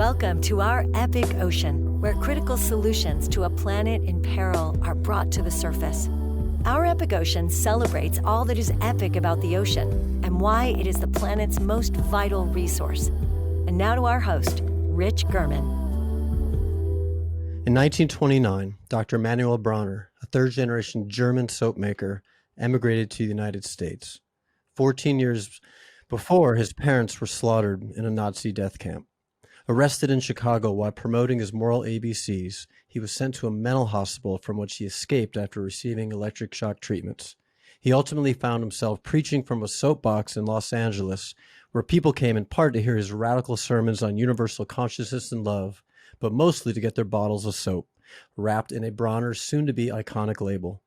Welcome to our epic ocean, where critical solutions to a planet in peril are brought to the surface. Our epic ocean celebrates all that is epic about the ocean and why it is the planet's most vital resource. And now to our host, Rich Gurman. In 1929, Dr. Emanuel Bronner, a third-generation German soap maker, emigrated to the United States. 14 years before, his parents were slaughtered in a Nazi death camp. Arrested in Chicago while promoting his moral ABCs, he was sent to a mental hospital from which he escaped after receiving electric shock treatments. He ultimately found himself preaching from a soapbox in Los Angeles, where people came in part to hear his radical sermons on universal consciousness and love, but mostly to get their bottles of soap, wrapped in a Bronner's soon-to-be iconic label.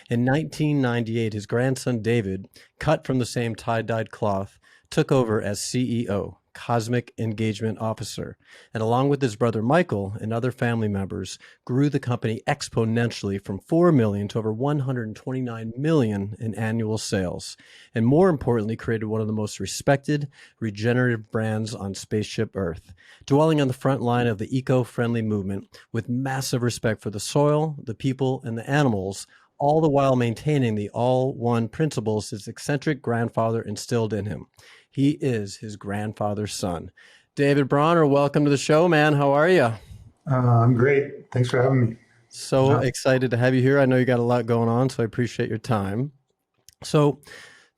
In 1998, his grandson David, cut from the same tie-dyed cloth, took over as CEO, Cosmic Engagement Officer, and along with his brother Michael and other family members, grew the company exponentially from 4 million to over 129 million in annual sales, and more importantly, created one of the most respected regenerative brands on spaceship Earth, dwelling on the front line of the eco-friendly movement with massive respect for the soil, the people, and the animals, all the while maintaining the all-one principles his eccentric grandfather instilled in him. He is his grandfather's son. David Bronner, welcome to the show, man. How are you? I'm great. Thanks for having me. So excited to have you here. I know you got a lot going on, so I appreciate your time. So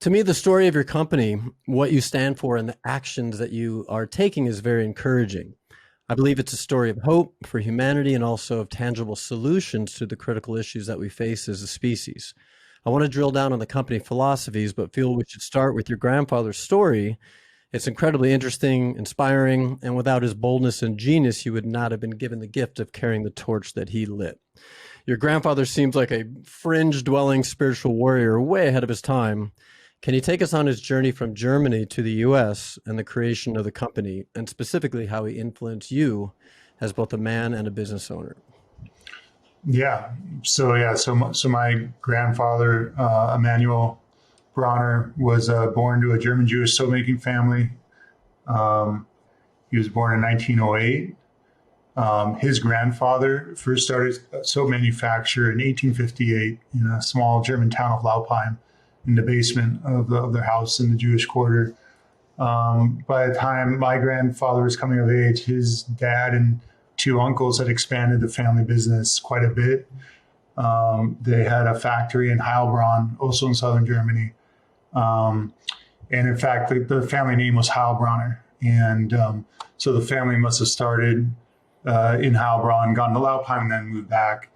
to me, the story of your company, what you stand for, and the actions that you are taking is very encouraging. I believe it's a story of hope for humanity and also of tangible solutions to the critical issues that we face as a species. I want to drill down on the company philosophies, but feel we should start with your grandfather's story. It's incredibly interesting, inspiring, and without his boldness and genius, you would not have been given the gift of carrying the torch that he lit. Your grandfather seems like a fringe-dwelling spiritual warrior way ahead of his time. Can you take us on his journey from Germany to the U.S. and the creation of the company, and specifically how he influenced you as both a man and a business owner? So my grandfather, Emanuel Bronner, was born to a German Jewish soap making family. He was born in 1908. His grandfather first started soap manufacture in 1858 in a small German town of Laupheim, in the basement of their house in the Jewish quarter. By the time my grandfather was coming of age, his dad and two uncles had expanded the family business quite a bit. They had a factory in Heilbronn, also in southern Germany. And in fact, the family name was Heilbronner. And so the family must have started in Heilbronn, gone to Laupheim, and then moved back.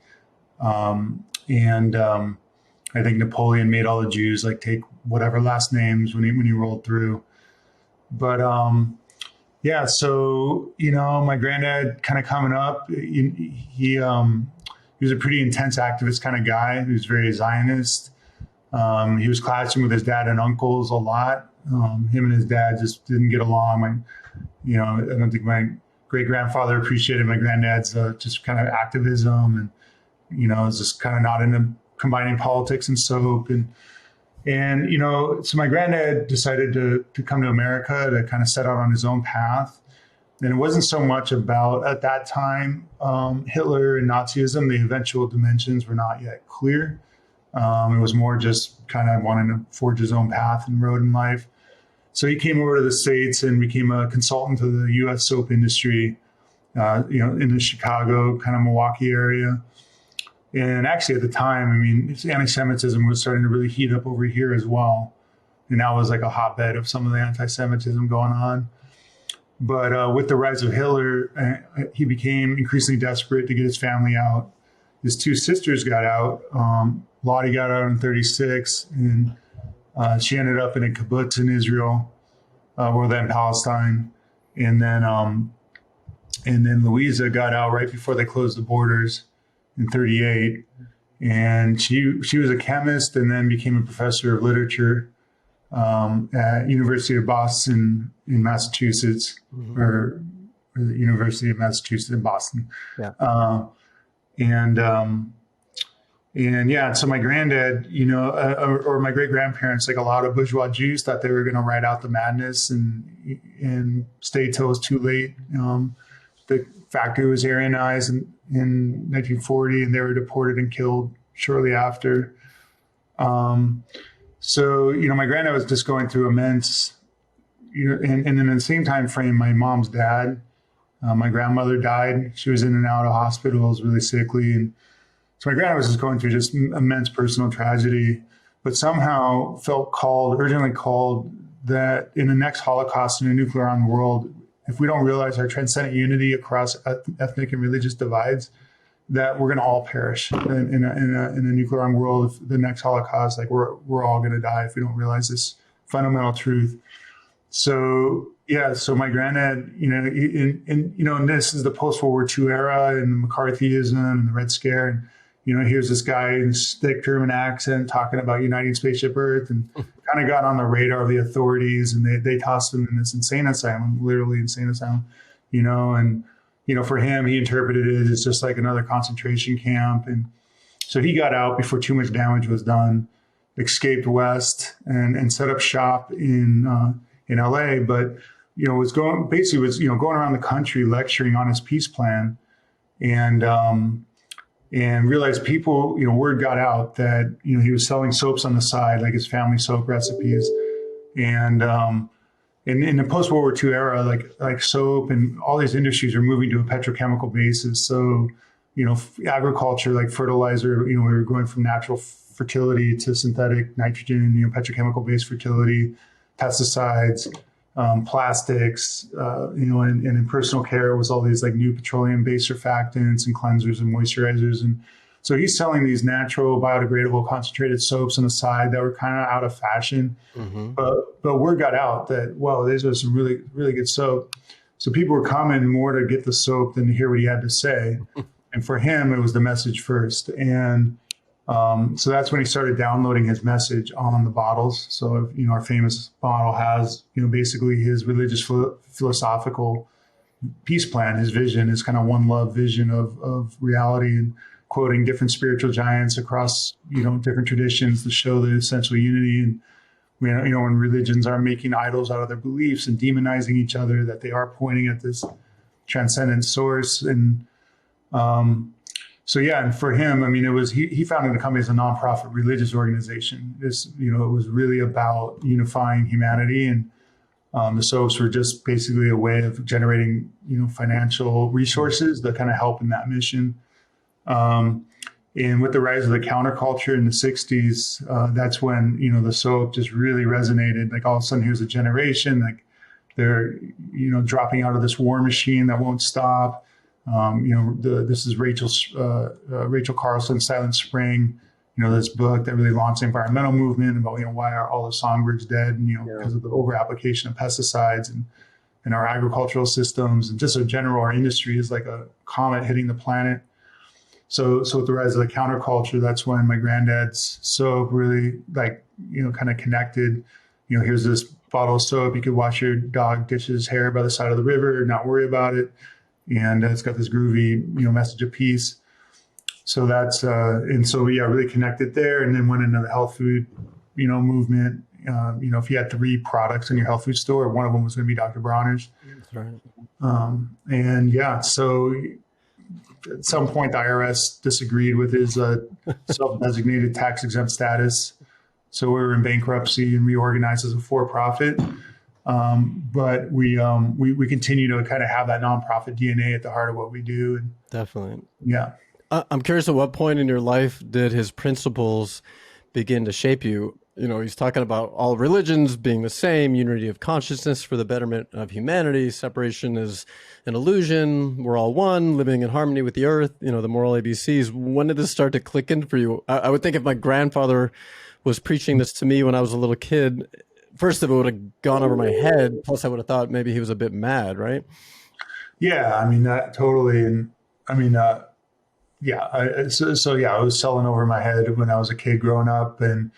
I think Napoleon made all the Jews take whatever last names when he rolled through. But my granddad kind of coming up, he was a pretty intense activist kind of guy. He was very Zionist. He was clashing with his dad and uncles a lot. Him and his dad just didn't get along. I don't think my great grandfather appreciated my granddad's just kind of activism, and was just kind of not into combining politics and soap. So my granddad decided to come to America to kind of set out on his own path. And it wasn't so much about, at that time, Hitler and Nazism. The eventual dimensions were not yet clear. It was more just kind of wanting to forge his own path and road in life. So he came over to the States and became a consultant to the U.S. soap industry, in the Chicago, kind of Milwaukee area. And actually at the time, anti-Semitism was starting to really heat up over here as well. And that was like a hotbed of some of the anti-Semitism going on. But with the rise of Hitler, he became increasingly desperate to get his family out. His two sisters got out. Lottie got out in 1936, and she ended up in a kibbutz in Israel, or then Palestine. And then Louisa got out right before they closed the borders in 1938, and she was a chemist and then became a professor of literature at University of Boston in Massachusetts, or the University of Massachusetts in Boston. Yeah. So my granddad, or my great grandparents, like a lot of bourgeois Jews, thought they were going to ride out the madness and stay till it was too late. the factory was Aryanized in 1940, and they were deported and killed shortly after. So, my granddad was just going through immense, and in the same time frame, my mom's dad, my grandmother died. She was in and out of hospitals, really sickly. And so my granddad was just going through just immense personal tragedy, but somehow felt urgently called that in the next Holocaust in a nuclear armed world, if we don't realize our transcendent unity across ethnic and religious divides, that we're going to all perish in a nuclear armed world. If the next Holocaust, like we're all going to die if we don't realize this fundamental truth. So my granddad, and this is the post-World War II era and McCarthyism and the Red Scare. And, here's this guy in his thick German accent talking about uniting Spaceship Earth, and kind of got on the radar of the authorities, and they tossed him in this insane asylum, literally insane asylum, and, for him, he interpreted it as just like another concentration camp. And so he got out before too much damage was done, escaped west and set up shop in LA, but was going around the country lecturing on his peace plan, and realized people, word got out that he was selling soaps on the side, like his family soap recipes, and in the post-World War II era, like soap and all these industries are moving to a petrochemical basis. So agriculture, like fertilizer, we were going from natural fertility to synthetic nitrogen, petrochemical based fertility, pesticides, plastics, and in personal care was all these like new petroleum-based surfactants and cleansers and moisturizers. And so he's selling these natural, biodegradable, concentrated soaps on the side that were kind of out of fashion. Mm-hmm. But word got out that, whoa, these are some really, really good soap. So people were coming more to get the soap than to hear what he had to say. And for him, it was the message first. And so that's when he started downloading his message on the bottles. So, our famous bottle has, basically his religious philosophical peace plan, his vision, his kind of one love vision of reality, and quoting different spiritual giants across, different traditions to show the essential unity. And, when religions are making idols out of their beliefs and demonizing each other, that they are pointing at this transcendent source. And, and for him, it was, he founded the company as a nonprofit religious organization. It was really about unifying humanity, and the soaps were just basically a way of generating, financial resources that kind of help in that mission. And with the rise of the counterculture in the 60s, that's when, the soap just really resonated. Like all of a sudden, here's a generation, like they're, dropping out of this war machine that won't stop. This is Rachel Carlson's Silent Spring, this book that really launched the environmental movement about, why are all the songbirds dead, and, because of the over application of pesticides and our agricultural systems, and just in general, our industry is like a comet hitting the planet. So with the rise of the counterculture, that's when my granddad's soap really kind of connected. Here's this bottle of soap. You could watch your dog ditch his hair by the side of the river, not worry about it. And it's got this groovy, message of peace. So that's, really connected there. And then went into the health food, movement. If you had 3 products in your health food store, one of them was going to be Dr. Bronner's. That's right. So at some point, the IRS disagreed with his self-designated tax-exempt status. So we were in bankruptcy and reorganized as a for-profit. But we continue to kind of have that nonprofit DNA at the heart of what we do. And, definitely. Yeah. I'm curious, at what point in your life did his principles begin to shape you? He's talking about all religions being the same, unity of consciousness for the betterment of humanity, separation is an illusion, we're all one, living in harmony with the earth, the moral ABCs. When did this start to click in for you? I would think if my grandfather was preaching this to me when I was a little kid, first of all, it would have gone over my head. Plus, I would have thought maybe he was a bit mad, right? Yeah, that totally. And I was selling over my head when I was a kid growing up. And,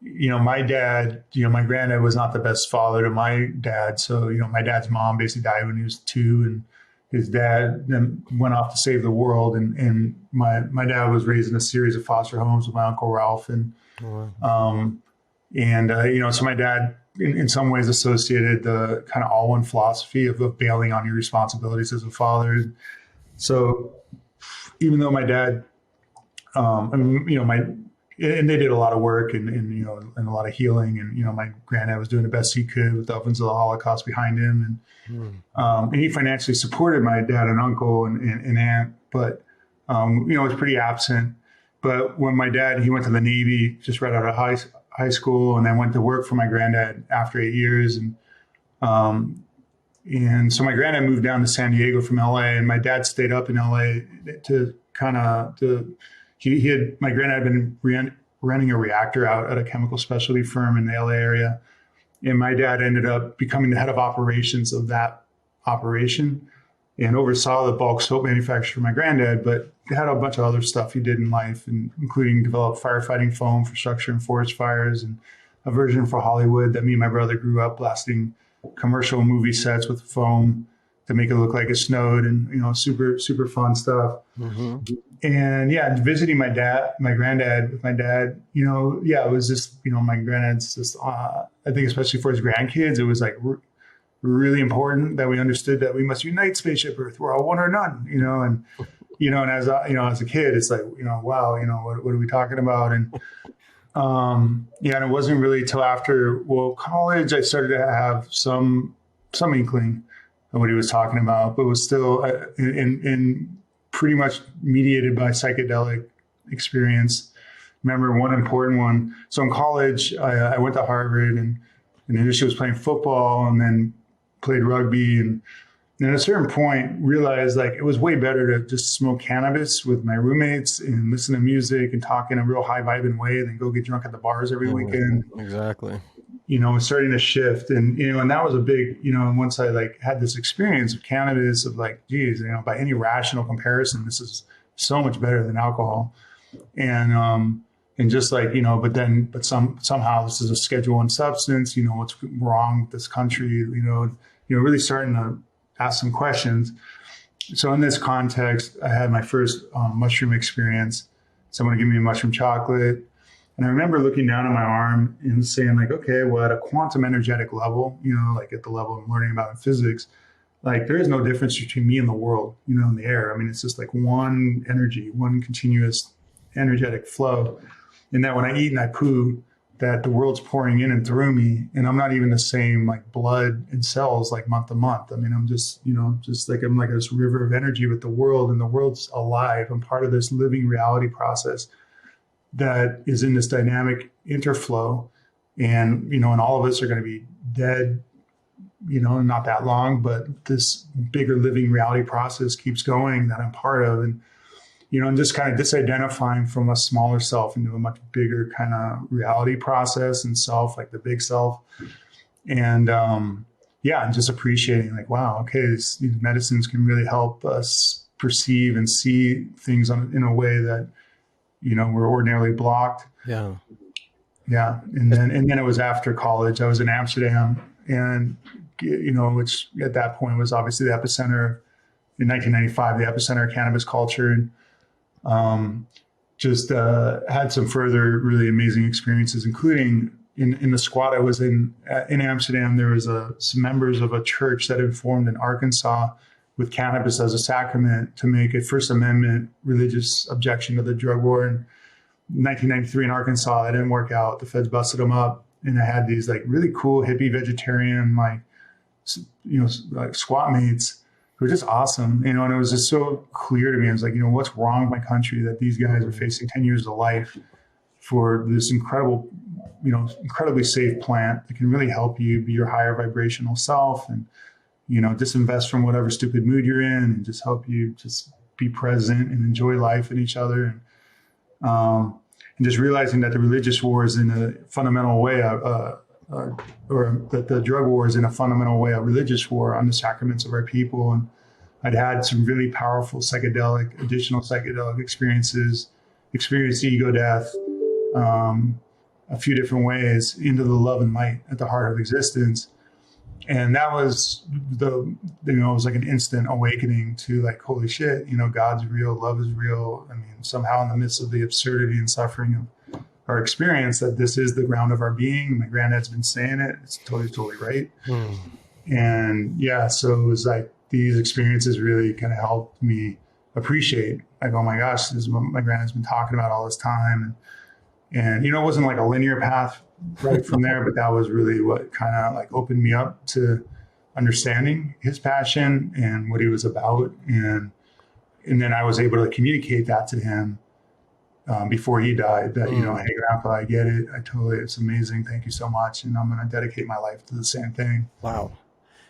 my dad, my granddad was not the best father to my dad. So, my dad's mom basically died when he was 2, and his dad then went off to save the world. And my dad was raised in a series of foster homes with my Uncle Ralph. And, so my dad, in some ways associated the kind of all one philosophy of bailing on your responsibilities as a father. So even though my dad, and they did a lot of work and a lot of healing, and my granddad was doing the best he could with the ovens of the Holocaust behind him, and he financially supported my dad and uncle and aunt, but was pretty absent. But when my dad, he went to the Navy just right out of high school, and then went to work for my granddad after 8 years, and so my granddad moved down to San Diego from LA, and my dad stayed up in LA my granddad had been renting a reactor out at a chemical specialty firm in the LA area. And my dad ended up becoming the head of operations of that operation and oversaw the bulk soap manufacture for my granddad, but had a bunch of other stuff he did in life, including develop firefighting foam for structure and forest fires, and a version for Hollywood that me and my brother grew up blasting commercial movie sets with foam to make it look like it snowed, and super, super fun stuff. Mm-hmm. And visiting my granddad with my dad, it was just, my granddad's just, I think especially for his grandkids, it was like really important that we understood that we must unite Spaceship Earth. We're all one or none, and as a kid, it's like, wow, what are we talking about? And, and it wasn't really till after, college, I started to have some inkling of what he was talking about, but it was still in pretty much mediated by psychedelic experience. Remember one important one. So in college, I went to Harvard, and initially was playing football, and then played rugby, and at a certain point realized like it was way better to just smoke cannabis with my roommates and listen to music and talk in a real high vibing way than go get drunk at the bars every weekend. Exactly. Was starting to shift, and and that was a big, once I like had this experience of cannabis of like, geez, by any rational comparison, this is so much better than alcohol, and just like, but somehow this is a Schedule I substance, what's wrong with this country, really starting to ask some questions. So in this context, I had my first mushroom experience. Someone gave me a mushroom chocolate. And I remember looking down at my arm and saying like, okay, well, at a quantum energetic level, like at the level I'm learning about in physics, like there is no difference between me and the world, in the air. I mean, it's just like one energy, one continuous energetic flow. And that when I eat and I poo, that the world's pouring in and through me, and I'm not even the same like blood and cells like month to month. I mean, I'm just, just like I'm like this river of energy with the world, and the world's alive. I'm part of this living reality process that is in this dynamic interflow, and and all of us are going to be dead, not that long, but this bigger living reality process keeps going that I'm part of, and and just kind of disidentifying from a smaller self into a much bigger kind of reality process and self, like the big self, and and just appreciating like, wow, okay, these medicines can really help us perceive and see things in a way that we're ordinarily blocked. Yeah. And then it was after college. I was in Amsterdam, and, which at that point was obviously the epicenter in 1995, the epicenter of cannabis culture. And just had some further really amazing experiences, including in the squad I was in Amsterdam. There was some members of a church that had formed in Arkansas with cannabis as a sacrament to make a First Amendment religious objection to the drug war. In 1993 in Arkansas, that didn't work out. The feds busted them up, and I had these like really cool hippie vegetarian, like, like squat mates who were just awesome, and it was just so clear to me. I was like, what's wrong with my country that these guys are facing 10 years of life for this incredible, incredibly safe plant that can really help you be your higher vibrational self, and disinvest from whatever stupid mood you're in, and just help you just be present and enjoy life and each other. And just realizing that the religious war is in a fundamental way, or that the drug war is in a fundamental way a religious war on the sacraments of our people. And I'd had some really powerful additional psychedelic experiences, experienced ego death, a few different ways into the love and light at the heart of existence. And that was it was like an instant awakening to like, holy shit, God's real, love is real. I mean, somehow in the midst of the absurdity and suffering our experience that this is the ground of our being. My granddad's been saying it. It's totally right. Mm. And yeah, so it was like these experiences really kind of helped me appreciate, like, oh my gosh, this is what my granddad's been talking about all this time. And it wasn't like a linear path right from there, but that was really what kind of like opened me up to understanding his passion and what he was about. And then I was able to communicate that to him before he died, that, hey, Grandpa, I get it. It's amazing. Thank you so much. And I'm going to dedicate my life to the same thing. Wow.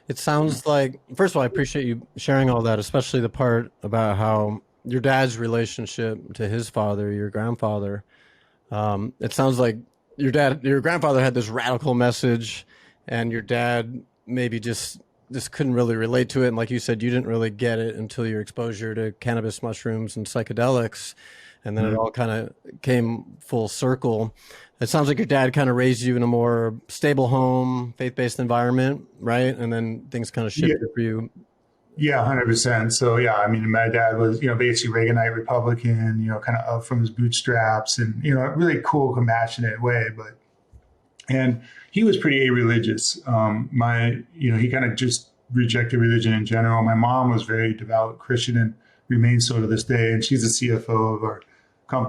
It sounds like, first of all, I appreciate you sharing all that, especially the part about how your dad's relationship to his father, your grandfather. It sounds like your grandfather had this radical message, and your dad maybe just couldn't really relate to it. And like you said, you didn't really get it until your exposure to cannabis, mushrooms, and psychedelics. And then it all kind of came full circle. It sounds like your dad kind of raised you in a more stable home, faith-based environment, right? And then things kind of shifted for you. Yeah, 100%. So yeah, I mean, my dad was, basically Reaganite Republican, kind of up from his bootstraps, and, a really cool, compassionate way. And he was pretty a-religious. He kind of just rejected religion in general. My mom was very devout Christian and remains so to this day. And she's the CFO of our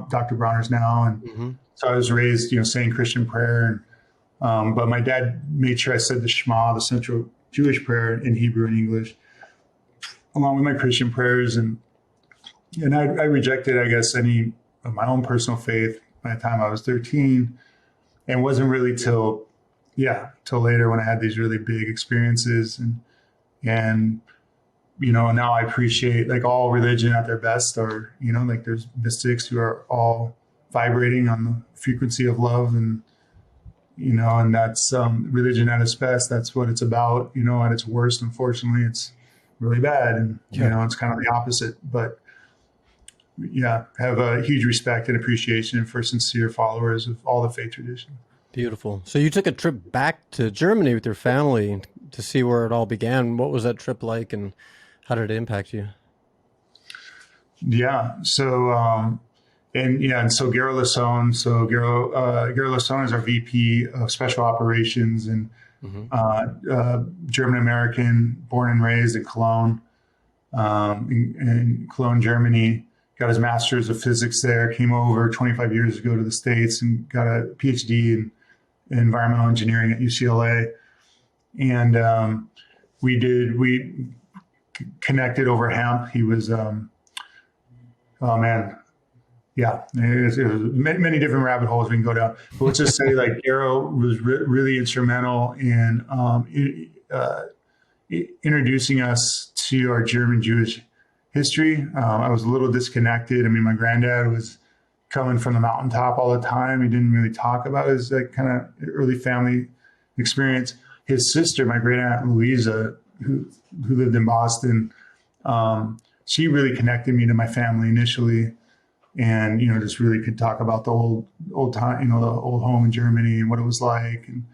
Dr. Bronner's now. And so I was raised, saying Christian prayer. And, but my dad made sure I said the Shema, the central Jewish prayer, in Hebrew and English, along with my Christian prayers. And I rejected, I guess, any of my own personal faith by the time I was 13. And wasn't really till later when I had these really big experiences. And now I appreciate, like, all religion at their best are, like, there's mystics who are all vibrating on the frequency of love, and, and that's religion at its best. That's what it's about. At its worst, unfortunately, it's really bad. And, it's kind of the opposite. But yeah, have a huge respect and appreciation for sincere followers of all the faith tradition. Beautiful. So you took a trip back to Germany with your family to see where it all began. What was that trip like, and how did it impact you? Yeah. So, and so Gero Lasson. So Gero Lasson is our VP of Special Operations, and German American, born and raised in Cologne, in Cologne, Germany. Got his master's of physics there. Came over 25 years ago to the States and got a PhD in environmental engineering at UCLA. And we connected over hemp. He was, it was many different rabbit holes we can go down. But let's just say, like, Gero was really instrumental in introducing us to our German Jewish history. I was a little disconnected. I mean, my granddad was coming from the mountaintop all the time. He didn't really talk about his, like, kind of early family experience. His sister, my great aunt Louisa, who lived in Boston, she really connected me to my family initially, and just really could talk about the old time, the old home in Germany and what it was like. And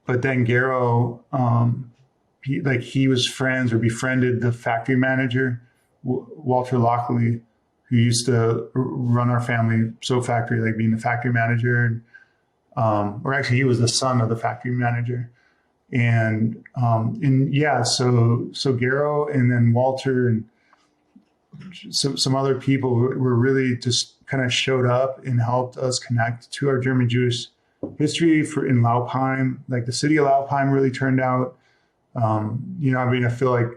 but then Gero, he was friends or befriended the factory manager, Walter Lockley, who used to run our family soap factory, like being the factory manager. Or actually, he was the son of the factory manager. So Gero and then Walter and some other people were really just kind of showed up and helped us connect to our German Jewish history in Laupheim. Like, the city of Laupheim really turned out. I feel like,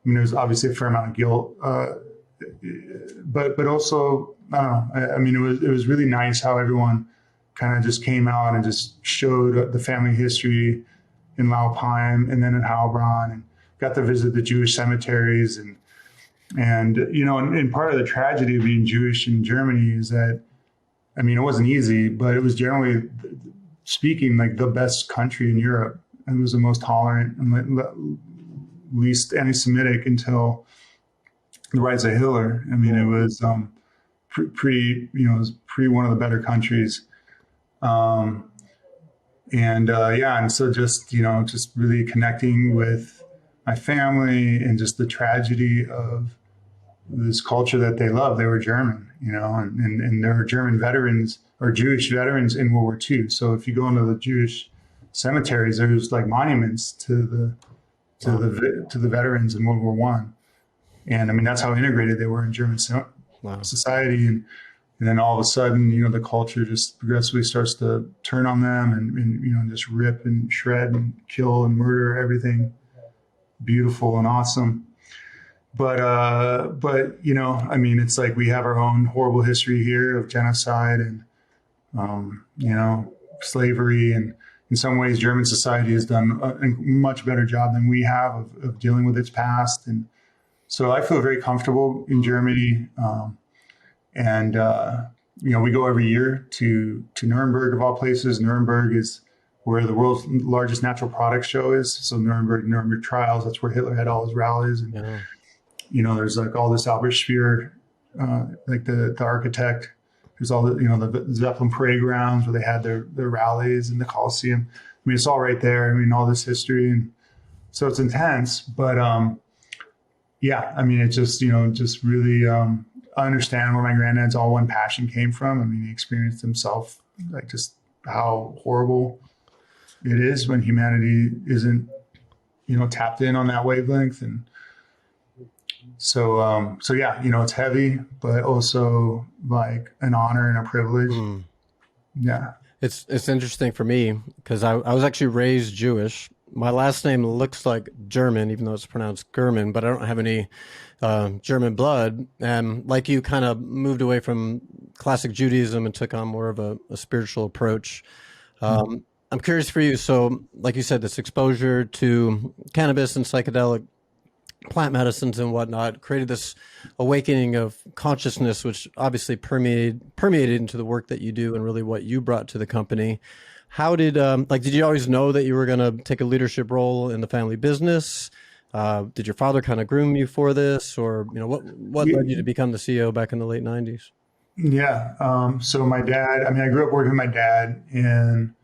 there's obviously a fair amount of guilt, but also, I don't know. It was really nice how everyone kind of just came out and just showed the family history in Laupheim and then in Heilbronn, and got to visit the Jewish cemeteries. And part of the tragedy of being Jewish in Germany is that, it wasn't easy, but it was generally speaking, like, the best country in Europe. It was the most tolerant and least anti-Semitic until the rise of Hitler. It was pretty one of the better countries. And so just really connecting with my family, and just the tragedy of this culture that they love. They were German, and there were German veterans or Jewish veterans in World War II. So if you go into the Jewish cemeteries, there's like monuments to the veterans in World War One. And I mean, that's how integrated they were in German society. And then all of a sudden, the culture just progressively starts to turn on them and just rip and shred and kill and murder everything beautiful and awesome. But I mean, it's like we have our own horrible history here of genocide and, slavery. And in some ways, German society has done a much better job than we have of dealing with its past. And so I feel very comfortable in Germany. We go every year to Nuremberg, of all places. Nuremberg is where the world's largest natural products show is. So Nuremberg trials, that's where Hitler had all his rallies. And, there's like all this Albert Speer, like the architect. There's all the Zeppelin parade grounds where they had their rallies in the Coliseum. I mean, it's all right there. I mean, all this history. And so it's intense, but, I mean, it just really, I understand where my granddad's all one passion came from. I mean, he experienced himself, like just how horrible it is when humanity isn't, tapped in on that wavelength. And so it's heavy, but also like an honor and a privilege. Mm. Yeah. It's interesting for me because I was actually raised Jewish. My last name looks like German, even though it's pronounced German, but I don't have any German blood. And like you, kind of moved away from classic Judaism and took on more of a spiritual approach. I'm curious for you. So like you said, this exposure to cannabis and psychedelic plant medicines and whatnot created this awakening of consciousness, which obviously permeated into the work that you do and really what you brought to the company. How did you always know that you were going to take a leadership role in the family business? Did your father kind of groom you for this, or what led you to become the CEO back in the late 90s? Yeah. So my dad, I mean, I grew up working with my dad, and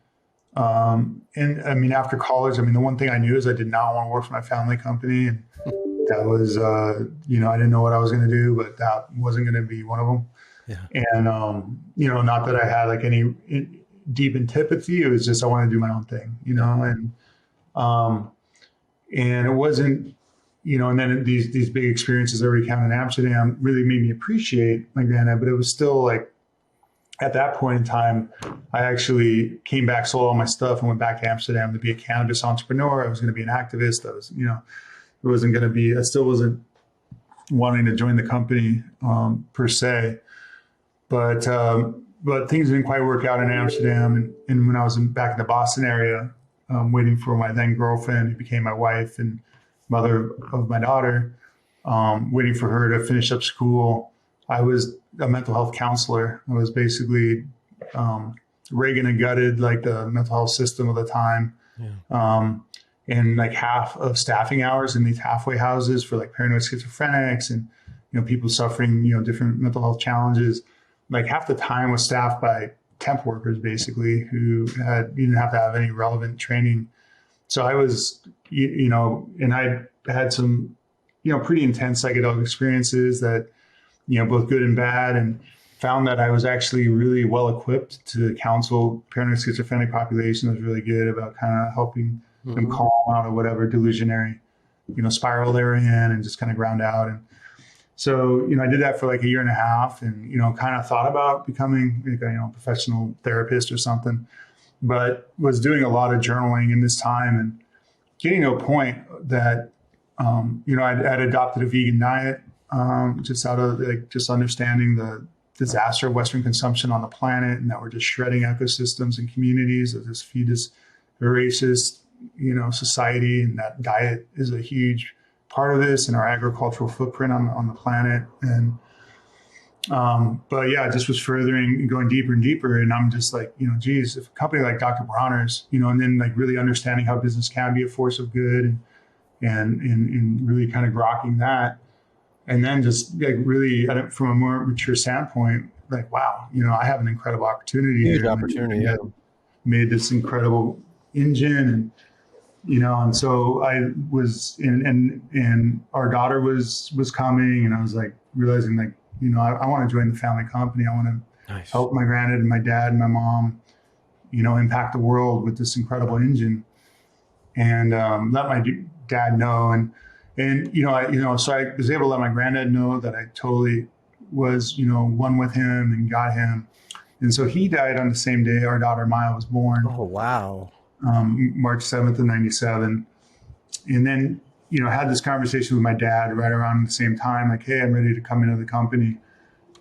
I mean, after college, I mean, the one thing I knew is I did not want to work for my family company, and that was, I didn't know what I was going to do, but that wasn't going to be one of them. Yeah. And not that I had like any deep antipathy. It was just, I wanted to do my own thing, and it wasn't, and then these big experiences I recounted in Amsterdam really made me appreciate my granddad, but it was still like, at that point in time, I actually came back, sold all my stuff, and went back to Amsterdam to be a cannabis entrepreneur. I was going to be an activist. I was, I still wasn't wanting to join the company per se, but things didn't quite work out in Amsterdam. And when I was back in the Boston area, waiting for my then girlfriend, who became my wife and mother of my daughter, waiting for her to finish up school, I was a mental health counselor. I was basically Reagan and gutted like the mental health system of the time. Yeah. And like half of staffing hours in these halfway houses for like paranoid schizophrenics and, people suffering, different mental health challenges. Like half the time was staffed by temp workers, basically, who didn't have to have any relevant training. So I was, and I had some, pretty intense psychedelic experiences that, both good and bad, and found that I was actually really well equipped to counsel paranoid schizophrenic population. I was really good about kind of helping them calm out of whatever delusionary, spiral they were in and just kind of ground out. And so, I did that for like a year and a half and, kind of thought about becoming a professional therapist or something, but was doing a lot of journaling in this time and getting to a point that, I'd adopted a vegan diet, just out of just understanding the disaster of Western consumption on the planet, and that we're just shredding ecosystems and communities that just feed this voracious, society, and that diet is a huge part of this and our agricultural footprint on the planet. And, but yeah, it just was going deeper and deeper. And I'm just like, geez, if a company like Dr. Bronner's, and then like really understanding how business can be a force of good and really kind of grokking that. And then just like really from a more mature standpoint, like, wow, I have an incredible opportunity. Huge opportunity. Yeah. Made this incredible engine And so I was and our daughter was coming, and I was like realizing like, I want to join the family company. I want to help my granddad and my dad and my mom, impact the world with this incredible engine, and let my dad know. So I was able to let my granddad know that I totally was, one with him and got him. And so he died on the same day our daughter Maya was born. Oh, wow. March 7th of 97. And then, had this conversation with my dad right around the same time, like, hey, I'm ready to come into the company.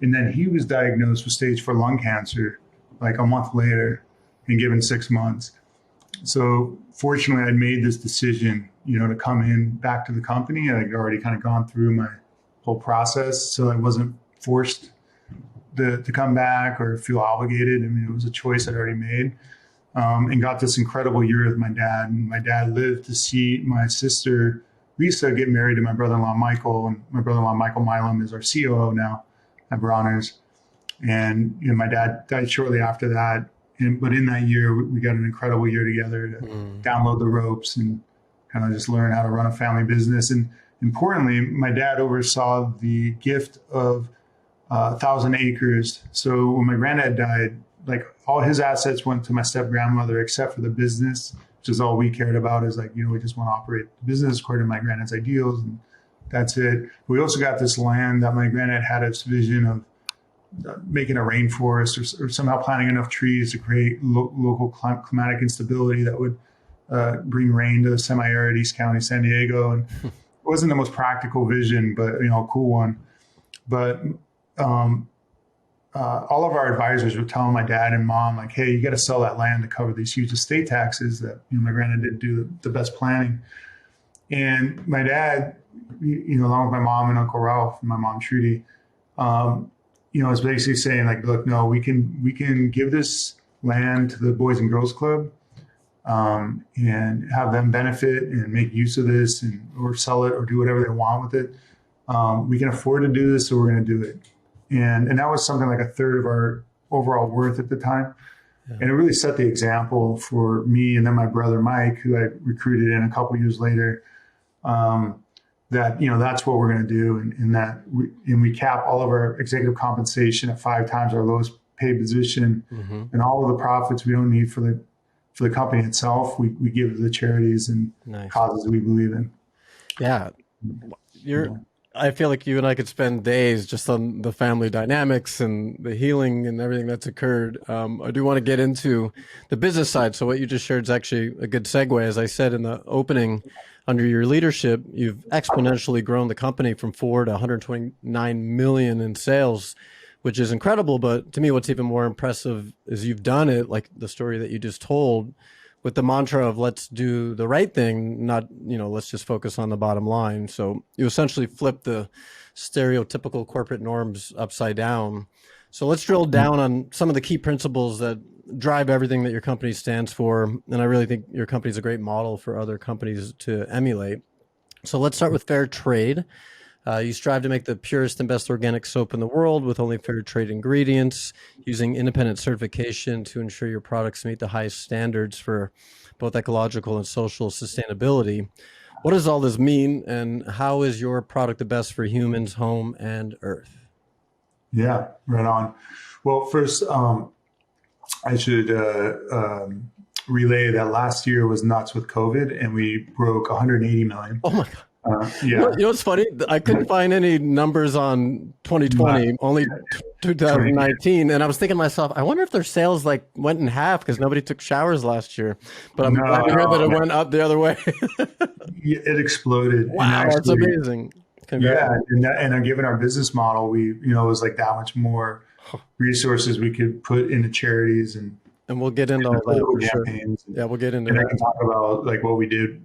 And then he was diagnosed with stage 4 lung cancer, like a month later and given 6 months. So fortunately, I'd made this decision, to come in back to the company. I'd already kind of gone through my whole process. So I wasn't forced to come back or feel obligated. I mean, it was a choice I'd already made. And got this incredible year with my dad. And my dad lived to see my sister, Lisa, get married to my brother-in-law, Michael. And my brother-in-law, Michael Milam, is our COO now at Bronner's. And, my dad died shortly after that. But in that year, we got an incredible year together to download the ropes and kind of just learn how to run a family business. And importantly, my dad oversaw the gift of 1,000 acres. So when my granddad died, like all his assets went to my step grandmother, except for the business, which is all we cared about. Is like, we just want to operate the business according to my granddad's ideals, and that's it. We also got this land that my granddad had this vision of making a rainforest or somehow planting enough trees to create local climatic instability that would bring rain to the semi-arid East County, San Diego. And it wasn't the most practical vision, but a cool one. But all of our advisors were telling my dad and mom, like, hey, you got to sell that land to cover these huge estate taxes that my granddad didn't do the best planning. And my dad, along with my mom and Uncle Ralph and my mom Trudy, was basically saying like, look, no, we can give this land to the Boys and Girls Club and have them benefit and make use of this or sell it or do whatever they want with it. We can afford to do this, so we're going to do it. And that was something like a third of our overall worth at the time. Yeah. And it really set the example for me and then my brother, Mike, who I recruited in a couple of years later, that, that's what we're going to do. And we cap all of our executive compensation at 5 times our lowest paid position, and all of the profits we don't need for the company itself, we give to the charities and causes we believe in. Yeah. I feel like you and I could spend days just on the family dynamics and the healing and everything that's occurred. I do want to get into the business side. So what you just shared is actually a good segue. As I said in the opening, under your leadership, you've exponentially grown the company from 4 to 129 million in sales, which is incredible. But to me, what's even more impressive is you've done it, like the story that you just told, with the mantra of let's do the right thing, not, let's just focus on the bottom line. So you essentially flip the stereotypical corporate norms upside down. So let's drill down on some of the key principles that drive everything that your company stands for. And I really think your company is a great model for other companies to emulate. So let's start with fair trade. You strive to make the purest and best organic soap in the world with only fair trade ingredients, using independent certification to ensure your products meet the highest standards for both ecological and social sustainability. What does all this mean, and how is your product the best for humans, home, and earth? Yeah, right on. Well, first, I should relay that last year was nuts with COVID, and we broke 180 million. Oh my God. Yeah. You know what's funny? I couldn't find any numbers on 2020, only 2019. And I was thinking to myself, I wonder if their sales went in half because nobody took showers last year. But I'm glad to hear that it went up the other way. It exploded. Wow, that's amazing. Congrats. Yeah, and given our business model, we, it was like that much more resources we could put into charities and we'll get into all that for sure. Yeah, we'll get into that. I can talk about what we did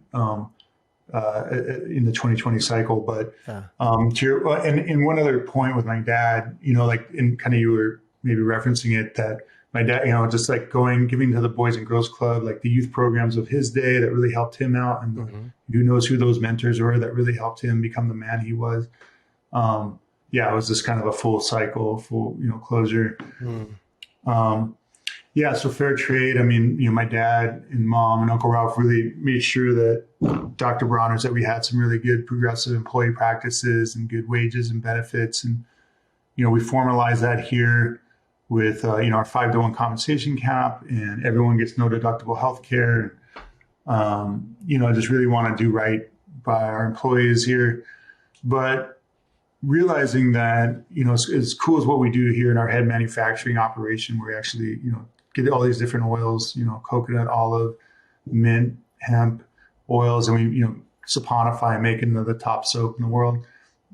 in the 2020 cycle, but and one other point with my dad, in kind of you were maybe referencing it, that my dad, just giving to the Boys and Girls Club, the youth programs of his day that really helped him out, and who knows who those mentors were that really helped him become the man he was. It was just kind of a full cycle, full closure. Yeah, so fair trade. I mean, my dad and mom and Uncle Ralph really made sure that Dr. Bronner's that we had some really good progressive employee practices and good wages and benefits, and we formalized that here with our 5-to-1 compensation cap, and everyone gets no deductible health care. I just really want to do right by our employees here, but realizing that as cool as what we do here in our head manufacturing operation, where we actually get all these different oils, coconut, olive, mint, hemp oils, and we saponify and make another top soap in the world.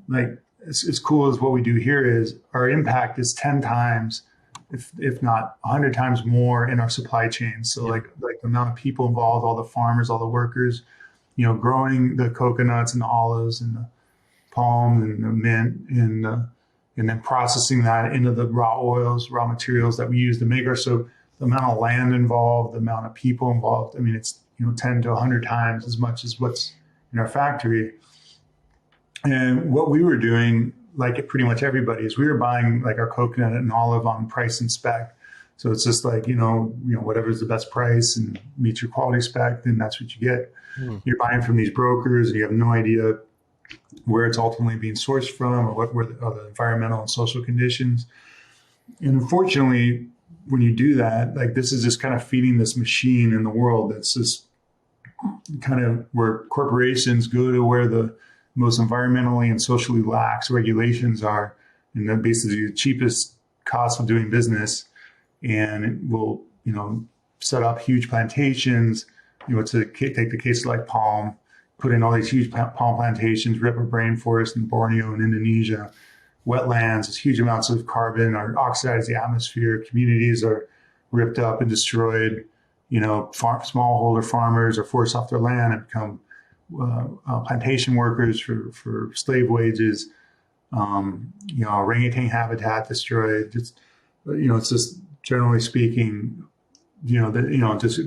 Like as cool as what we do here is, our impact is 10 times, if not 100 times more in our supply chain. So like the amount of people involved, all the farmers, all the workers, growing the coconuts and the olives and the palm and the mint and then processing that into the raw oils, raw materials that we use to make our soap. The amount of land involved, the amount of people involved. I mean, it's 10 to 100 times as much as what's in our factory. And what we were doing, like pretty much everybody, is we were buying like our coconut and olive on price and spec. So it's just like whatever's the best price and meets your quality spec, then that's what you get. You're buying from these brokers, and you have no idea where it's ultimately being sourced from, or what were the environmental and social conditions. And unfortunately, when you do that, like this is just kind of feeding this machine in the world that's just kind of where corporations go to where the most environmentally and socially lax regulations are, and then basically the cheapest cost of doing business, and it will set up huge plantations. To take the case like palm, put in all these huge palm plantations, rip a rainforest in Borneo and Indonesia, wetlands, it's huge amounts of carbon are oxidize the atmosphere, communities are ripped up and destroyed, smallholder farmers are forced off their land and become plantation workers for slave wages, orangutan habitat destroyed. It's just generally speaking, just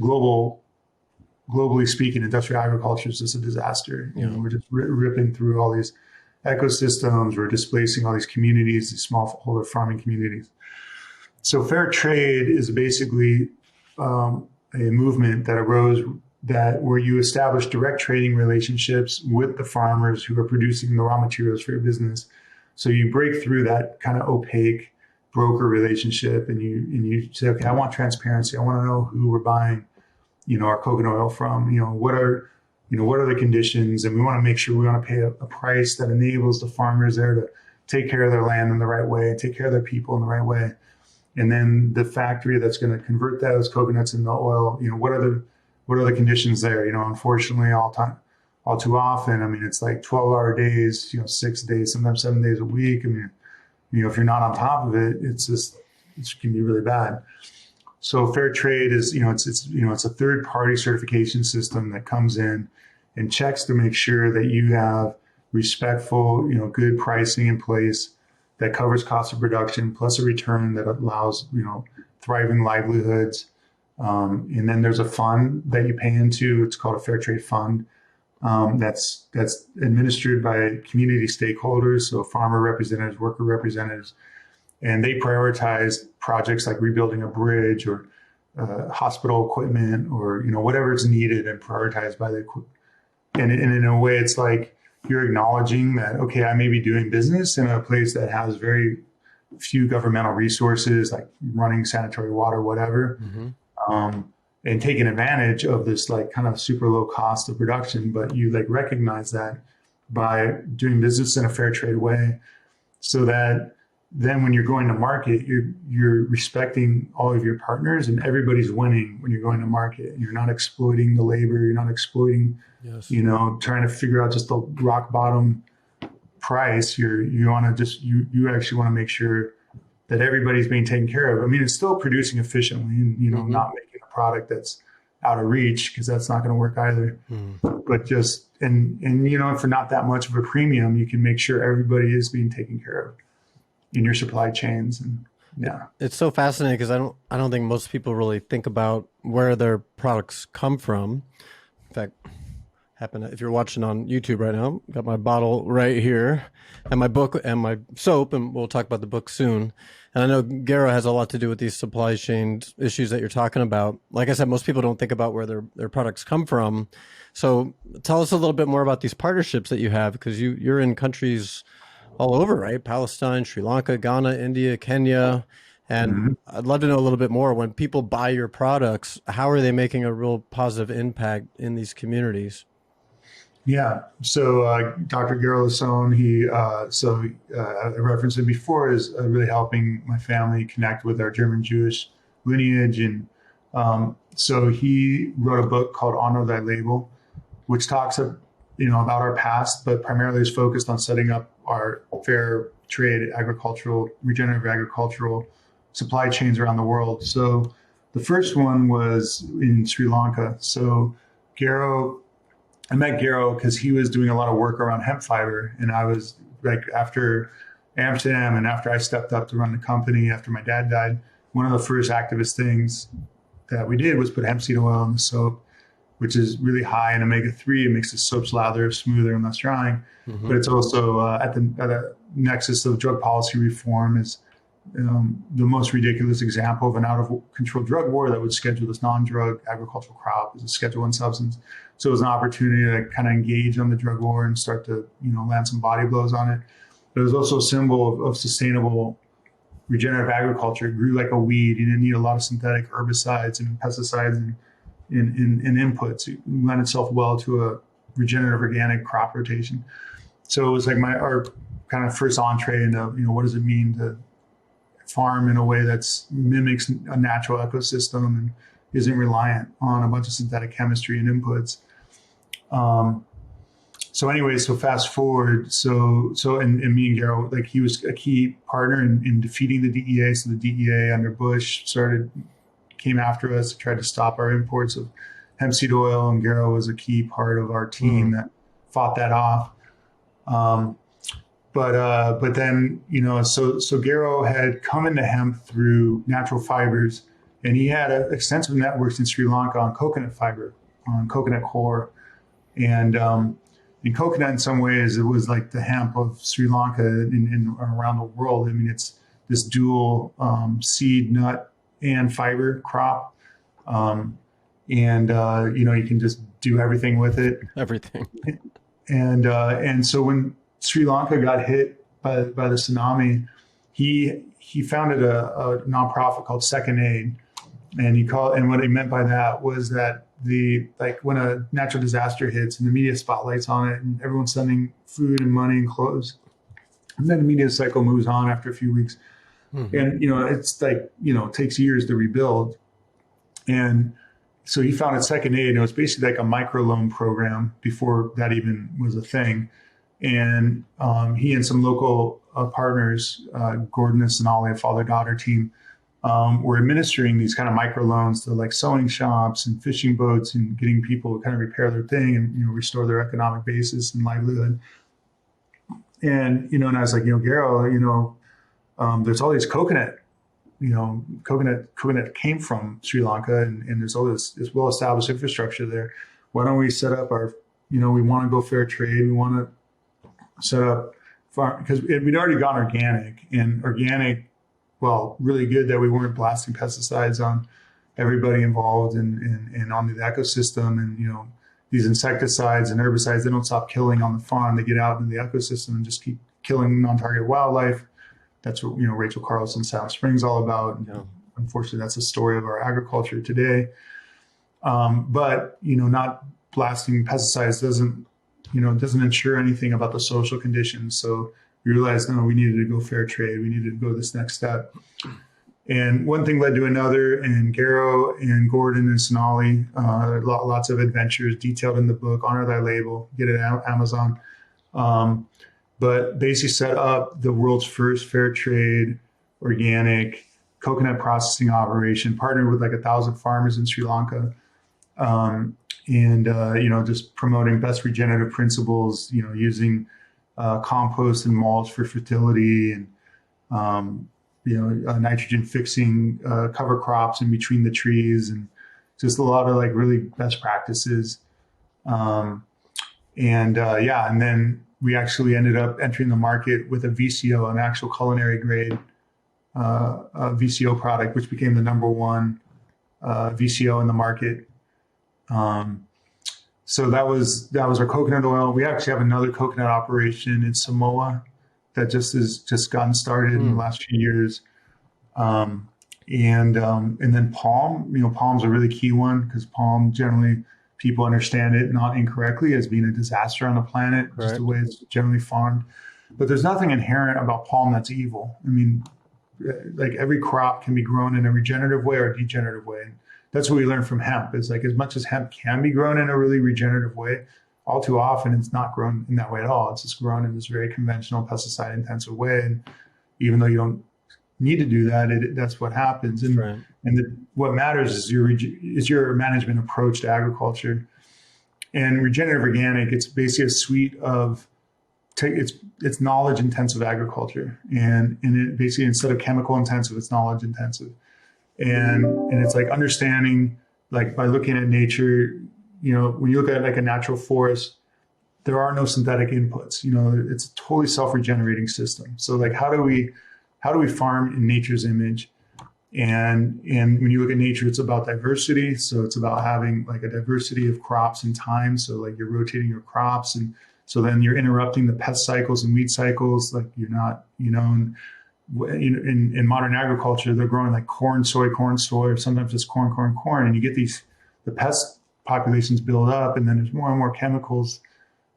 globally speaking, industrial agriculture is just a disaster. We're just ripping through all these ecosystems. We're displacing all these communities, these smallholder farming communities. So fair trade is basically a movement that arose where you establish direct trading relationships with the farmers who are producing the raw materials for your business. So you break through that kind of opaque broker relationship, and you say, okay, I want transparency. I want to know who we're buying our coconut oil from, what are the conditions, and we want to make sure we want to pay a price that enables the farmers there to take care of their land in the right way, take care of their people in the right way. And then the factory that's going to convert those coconuts into oil, what are the conditions there? Unfortunately, all too often, I mean, it's like 12-hour days, 6 days, sometimes 7 days a week. I mean, if you're not on top of it, it can be really bad. So fair trade is, it's a third-party certification system that comes in and checks to make sure that you have respectful, good pricing in place that covers cost of production plus a return that allows, thriving livelihoods. And then there's a fund that you pay into. It's called a fair trade fund. That's administered by community stakeholders, so farmer representatives, worker representatives. And they prioritize projects like rebuilding a bridge or hospital equipment or whatever is needed and prioritized by the. And in a way, it's like you're acknowledging that, okay, I may be doing business in a place that has very few governmental resources, like running sanitary water, whatever, and taking advantage of this like kind of super low cost of production. But you like recognize that by doing business in a fair trade way, so that then when you're going to market, you're respecting all of your partners and everybody's winning when you're going to market. You're not exploiting the labor. You're not exploiting, trying to figure out just the rock bottom price. You actually want to make sure that everybody's being taken care of. I mean, it's still producing efficiently and, not making a product that's out of reach, because that's not going to work either. But just, and for not that much of a premium, you can make sure everybody is being taken care of in your supply chains. And it's so fascinating because I don't think most people really think about where their products come from. In fact, If you're watching on YouTube right now, got my bottle right here and my book and my soap, and we'll talk about the book soon. And I know Garo has a lot to do with these supply chain issues that you're talking about. Like I said, most people don't think about where their products come from. So tell us a little bit more about these partnerships that you have, because you're in countries all over, right? Palestine, Sri Lanka, Ghana, India, Kenya. And I'd love to know a little bit more. When people buy your products, how are they making a real positive impact in these communities? Yeah. So Dr. Garo Lasson, I referenced him before, is really helping my family connect with our German Jewish lineage. And so he wrote a book called Honor Thy Label, which talks about our past, but primarily is focused on setting up our fair trade regenerative agricultural supply chains around the world. So the first one was in Sri Lanka. So I met Garo because he was doing a lot of work around hemp fiber. And I was like, after Amsterdam and after I stepped up to run the company after my dad died, one of the first activist things that we did was put hemp seed oil in the soap, which is really high in omega-3. It makes the soaps lather, smoother, and less drying. Mm-hmm. But it's also at the nexus of drug policy reform is the most ridiculous example of an out-of-control drug war that would schedule this non-drug agricultural crop as a Schedule I substance. So it was an opportunity to kind of engage on the drug war and start to land some body blows on it. But it was also a symbol of sustainable regenerative agriculture. It grew like a weed. You didn't need a lot of synthetic herbicides and pesticides and inputs. It lent itself well to a regenerative organic crop rotation. So it was like our kind of first entree into what does it mean to farm in a way that mimics a natural ecosystem and isn't reliant on a bunch of synthetic chemistry and inputs. So fast forward. And me and Garo, like, he was a key partner in defeating the DEA. So the DEA under Bush came after us, tried to stop our imports of hemp seed oil, and Garo was a key part of our team that fought that off. But then, so Garo had come into hemp through natural fibers, and he had extensive networks in Sri Lanka on coconut fiber, on coconut core. And in coconut, in some ways, it was like the hemp of Sri Lanka and around the world. I mean, it's this dual seed, nut, and fiber crop. You can just do everything with it. Everything. And so when Sri Lanka got hit by the tsunami, he founded a nonprofit called Second Aid, and what he meant by that was that when a natural disaster hits and the media spotlight's on it and everyone's sending food and money and clothes, and then the media cycle moves on after a few weeks, and it's like it takes years to rebuild, and so he founded Second Aid, and it was basically like a microloan program before that even was a thing. And he and some local partners, Gordon and Sonali, a father-daughter team, were administering these kind of microloans to like sewing shops and fishing boats and getting people to kind of repair their thing and restore their economic basis and livelihood. And and I was like, Garo, there's all these coconut came from Sri Lanka, and there's all this well-established infrastructure there. Why don't we set up our, we want to go fair trade. We want to set up farm, because we'd already gone organic, really good that we weren't blasting pesticides on everybody involved and on the ecosystem. And, these insecticides and herbicides, they don't stop killing on the farm. They get out into the ecosystem and just keep killing non-target wildlife. That's what, Rachel Carlson's Sound Springs all about. And, unfortunately, that's the story of our agriculture today. But, not blasting pesticides doesn't ensure anything about the social conditions. So we realized, we needed to go fair trade. We needed to go this next step. And one thing led to another, and Garo and Gordon and Sonali, lots of adventures detailed in the book, Honor Thy Label, get it out Amazon. But basically set up the world's first fair trade, organic coconut processing operation, partnered with like 1,000 farmers in Sri Lanka. Just promoting best regenerative principles, using compost and mulch for fertility, and nitrogen fixing cover crops in between the trees, and just a lot of like really best practices. And then we actually ended up entering the market with a VCO, an actual culinary grade VCO product, which became the number one VCO in the market. So that was our coconut oil. We actually have another coconut operation in Samoa that just gotten started in the last few years. And then palm. Palm's a really key one, because palm, generally people understand it not incorrectly as being a disaster on the planet, just the way it's generally farmed. But there's nothing inherent about palm that's evil. I mean, like, every crop can be grown in a regenerative way or a degenerative way. That's what we learned from hemp. Is like, as much as hemp can be grown in a really regenerative way, all too often it's not grown in that way at all. It's just grown in this very conventional, pesticide intensive way. And even though you don't need to do that, that's what happens. And what matters is your management approach to agriculture. And regenerative organic, it's basically a suite of it's knowledge intensive agriculture, and it basically, instead of chemical intensive, it's knowledge intensive. And it's like understanding, like, by looking at nature, when you look at like a natural forest, there are no synthetic inputs. It's a totally self-regenerating system. So like, how do we farm in nature's image? And when you look at nature, it's about diversity. So it's about having like a diversity of crops in time. So like, you're rotating your crops, and so then you're interrupting the pest cycles and weed cycles. Like, you're not, in modern agriculture, they're growing like corn, soy, or sometimes just corn. And you get the pest populations build up, and then there's more and more chemicals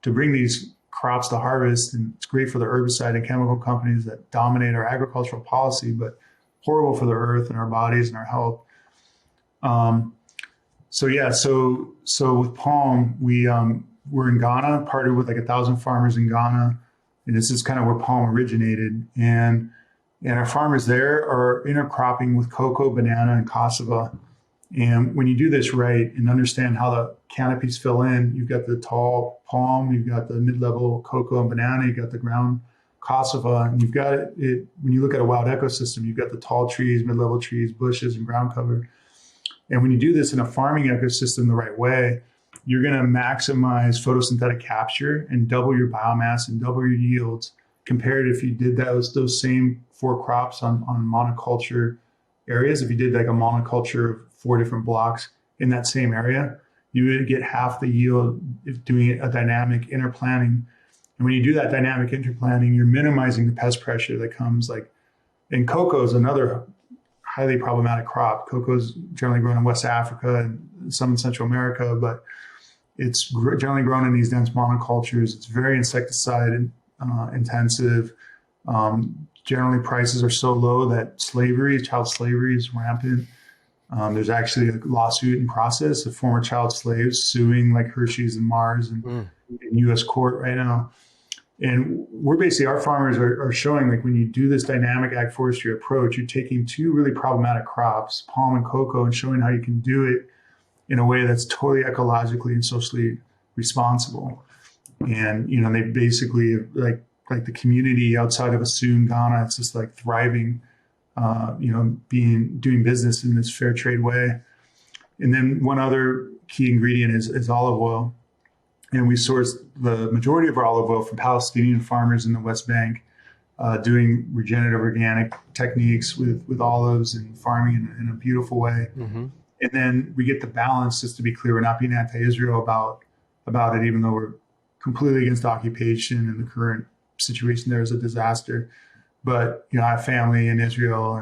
to bring these crops to harvest. And it's great for the herbicide and chemical companies that dominate our agricultural policy, but horrible for the earth and our bodies and our health. So with palm, we're in Ghana, partnered with like 1,000 farmers in Ghana. And this is kind of where palm originated. And our farmers there are intercropping with cocoa, banana, and cassava. And when you do this right and understand how the canopies fill in, you've got the tall palm, you've got the mid-level cocoa and banana, you've got the ground cassava, and you've got it when you look at a wild ecosystem, you've got the tall trees, mid-level trees, bushes, and ground cover. And when you do this in a farming ecosystem the right way, you're going to maximize photosynthetic capture and double your biomass and double your yields compared if you did those same 4 crops on monoculture areas. If you did like a monoculture of 4 different blocks in that same area, you would get half the yield if doing a dynamic interplanting. And when you do that dynamic interplanting, you're minimizing the pest pressure that comes, like, and cocoa is another highly problematic crop. Cocoa is generally grown in West Africa and some in Central America, but it's generally grown in these dense monocultures. It's very insecticide intensive. Generally, prices are so low that child slavery is rampant. There's actually a lawsuit in process of former child slaves suing like Hershey's and Mars in U.S. court right now. And our farmers are showing, like, when you do this dynamic agroforestry approach, you're taking 2 really problematic crops, palm and cocoa, and showing how you can do it in a way that's totally ecologically and socially responsible. And, they basically, like the community outside of Asun, Ghana, it's just like thriving, doing business in this fair trade way. And then one other key ingredient is olive oil. And we source the majority of our olive oil from Palestinian farmers in the West Bank, doing regenerative organic techniques with olives and farming in a beautiful way. Mm-hmm. And then we get the balance, just to be clear, we're not being anti-Israel about it, even though we're completely against occupation and the current situation there is a disaster. But, I have family in Israel,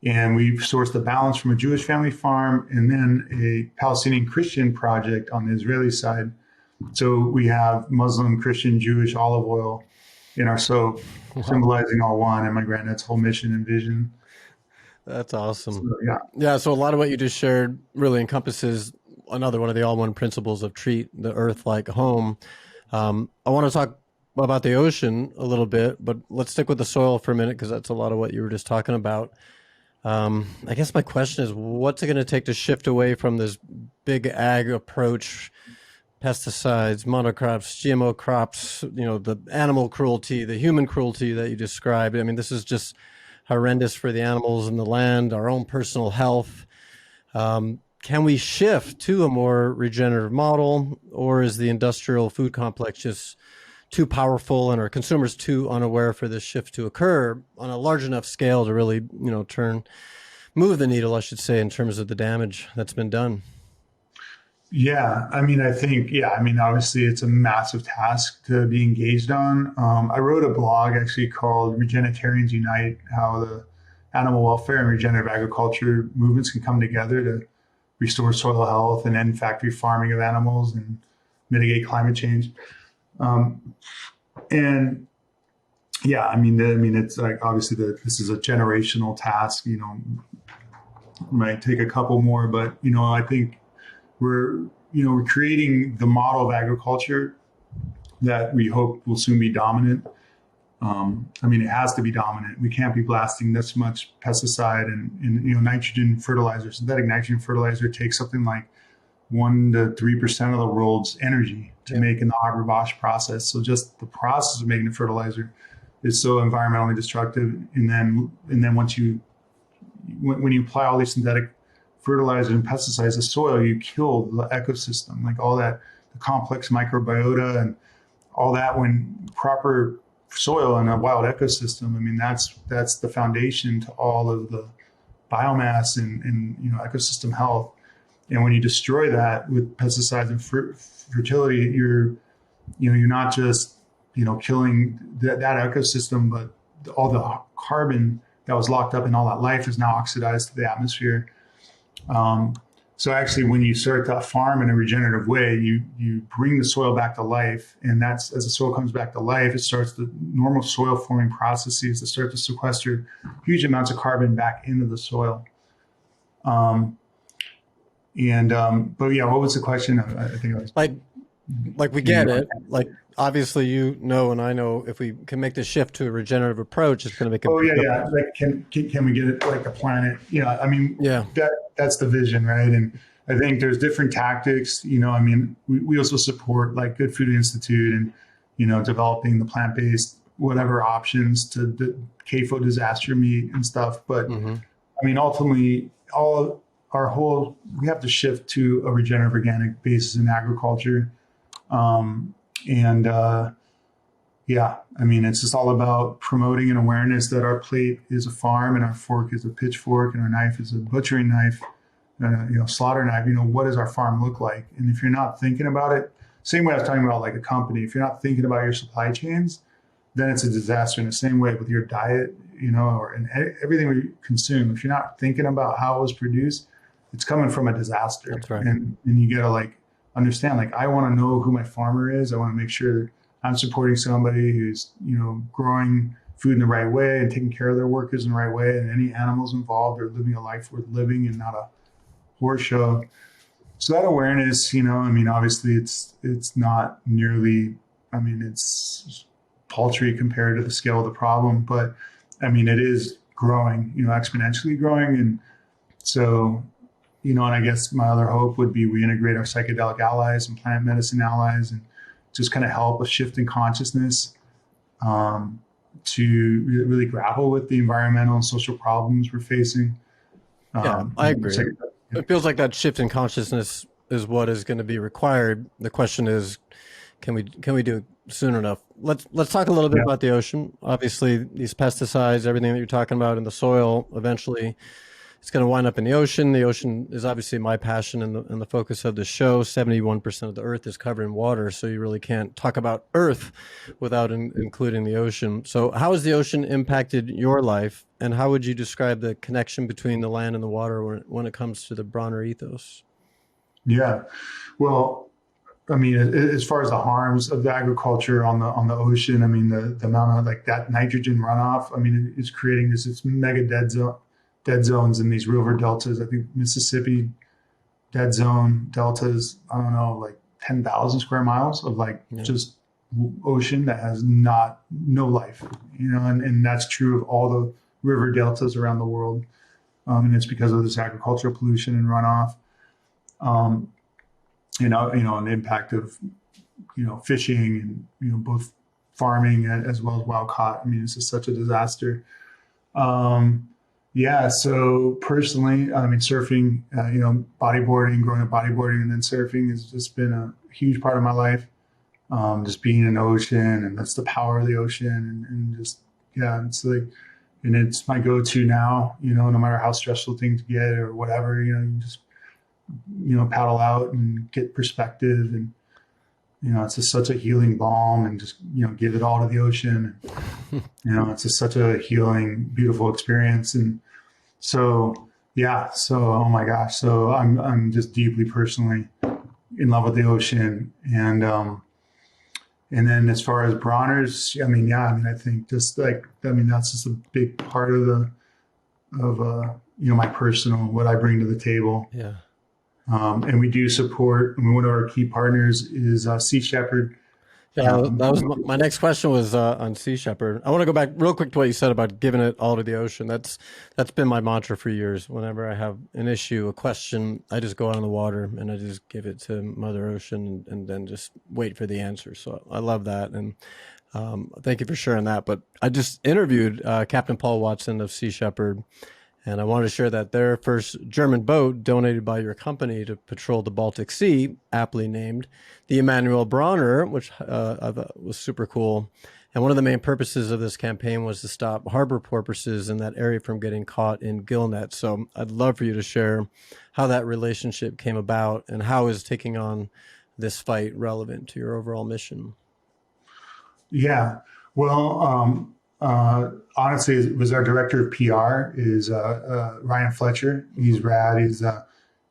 and we source the balance from a Jewish family farm and then a Palestinian Christian project on the Israeli side. So we have Muslim, Christian, Jewish olive oil in our soap, symbolizing all one, and my granddad's whole mission and vision. That's awesome. So, yeah. So a lot of what you just shared really encompasses another one of the all-one principles of treat the earth like home. I want to talk about the ocean a little bit, but let's stick with the soil for a minute, because that's a lot of what you were just talking about. I guess my question is, what's it going to take to shift away from this big ag approach, pesticides, monocrops, GMO crops, the animal cruelty, the human cruelty that you described? I mean, this is just horrendous for the animals and the land, our own personal health. can we shift to a more regenerative model, or is the industrial food complex just too powerful and are consumers too unaware for this shift to occur on a large enough scale to really, move the needle, I should say, in terms of the damage that's been done? Yeah, I mean, obviously it's a massive task to be engaged on. I wrote a blog actually called Regenitarians Unite, how the animal welfare and regenerative agriculture movements can come together to restore soil health and end factory farming of animals and mitigate climate change. And yeah, it's like obviously this is a generational task. Might take a couple more, but I think we're creating the model of agriculture that we hope will soon be dominant. It has to be dominant. We can't be blasting this much pesticide and nitrogen fertilizer. Synthetic nitrogen fertilizer takes something like 1 to 3% of the world's energy to make in the Haber-Bosch process. So just the process of making the fertilizer is so environmentally destructive. And then when you apply all these synthetic fertilizers and pesticides to soil, you kill the ecosystem, like all that, the complex microbiota and all that. When proper soil in a wild ecosystem, that's the foundation to all of the biomass and ecosystem health. And when you destroy that with pesticides and fertility, you're not just killing that ecosystem, but all the carbon that was locked up in all that life is now oxidized to the atmosphere. So actually, when you start to farm in a regenerative way, you bring the soil back to life, and that's as the soil comes back to life, it starts the normal soil forming processes that start to sequester huge amounts of carbon back into the soil. But yeah, what was the question? I think it was like we get it. Like obviously, and I know if we can make the shift to a regenerative approach, it's going to make. Yeah. Like, can we get it like a planet? That's the vision, right? And I think there's different tactics. We also support like Good Food Institute and developing the plant-based whatever options to the CAFO disaster meat and stuff. But ultimately, we have to shift to a regenerative organic basis in agriculture. It's just all about promoting an awareness that our plate is a farm and our fork is a pitchfork and our knife is a butchering knife, slaughter knife. What does our farm look like? And if you're not thinking about it, same way I was talking about like a company, if you're not thinking about your supply chains, then it's a disaster. In the same way with your diet, and everything we consume, if you're not thinking about how it was produced, it's coming from a disaster. That's right. And you got to understand, I want to know who my farmer is. I want to make sure that I'm supporting somebody who's, growing food in the right way and taking care of their workers in the right way. And any animals involved are living a life worth living and not a horse show. So that awareness, obviously it's not nearly, it's paltry compared to the scale of the problem, but it is growing, exponentially growing. And so, and I guess my other hope would be we integrate our psychedelic allies and plant medicine allies and just kind of help a shift in consciousness to really grapple with the environmental and social problems we're facing. Yeah, I agree. It feels like that shift in consciousness is what is going to be required. The question is, can we do it soon enough? Let's talk a little bit about the ocean. Obviously, these pesticides, everything that you're talking about in the soil, eventually it's going to wind up in the ocean. The ocean is obviously my passion and the focus of the show. 71% of the earth is covered in water, so you really can't talk about earth without including the ocean. So how has the ocean impacted your life, and how would you describe the connection between the land and the water when it comes to the Bronner ethos? Yeah, well, as far as the harms of the agriculture on the ocean, the amount of that nitrogen runoff, it's creating this mega dead zones in these river deltas. I think Mississippi dead zone deltas, 10,000 square miles of just ocean that has no life, and that's true of all the river deltas around the world. And it's because of this agricultural pollution and runoff, and the impact of, fishing and, both farming as well as wild caught. It's just such a disaster. Yeah. So personally, I mean, surfing, bodyboarding, growing up bodyboarding, and then surfing has just been a huge part of my life. Just being in the ocean, and that's the power of the ocean, and just yeah, it's like, and it's my go-to now. No matter how stressful things get or whatever, you just paddle out and get perspective, and it's just such a healing balm, and just give it all to the ocean. It's just such a healing, beautiful experience, and so yeah, so oh my gosh, so I'm just deeply personally in love with the ocean, and then as far as Bronner's, I think that's just a big part of my personal, what I bring to the table. Yeah. And we do support, one of our key partners is Sea Shepherd. Yeah, that was my next question was on Sea Shepherd. I want to go back real quick to what you said about giving it all to the ocean. That's been my mantra for years. Whenever I have an issue, a question, I just go out on the water and I just give it to Mother Ocean and then just wait for the answer. So I love that. And thank you for sharing that. But I just interviewed Captain Paul Watson of Sea Shepherd. And I wanted to share that their first German boat donated by your company to patrol the Baltic Sea, aptly named the Emanuel Bronner, which I thought was super cool. And one of the main purposes of this campaign was to stop harbor porpoises in that area from getting caught in gill nets. So I'd love for you to share how that relationship came about and how is taking on this fight relevant to your overall mission. Yeah, well, honestly, it was our director of PR is Ryan Fletcher. He's rad. He's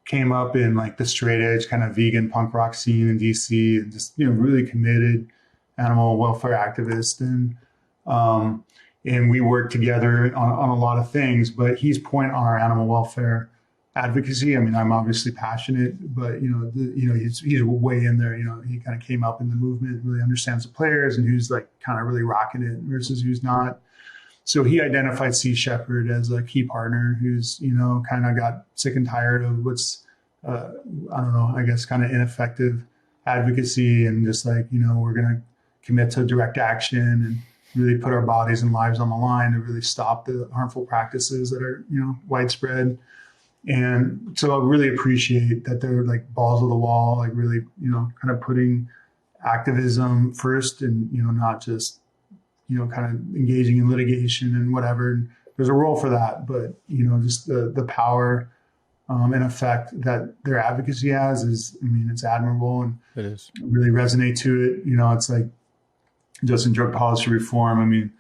came up in like the straight edge kind of vegan punk rock scene in DC, and just really committed animal welfare activist, and we work together on a lot of things. But he's point on our animal welfare advocacy. I'm obviously passionate, but he's way in there. He kind of came up in the movement, really understands the players and who's like kind of really rocking it versus who's not. So he identified Sea Shepherd as a key partner who's kind of got sick and tired of what's I don't know, I guess kind of ineffective advocacy, and just like we're gonna commit to direct action and really put our bodies and lives on the line to really stop the harmful practices that are widespread. And so I really appreciate that they're like balls of the wall, like really, kind of putting activism first, and, not just, kind of engaging in litigation and whatever. And there's a role for that, but, just the power and effect that their advocacy has is, it's admirable, and it is really resonate to it. It's like just in drug policy reform,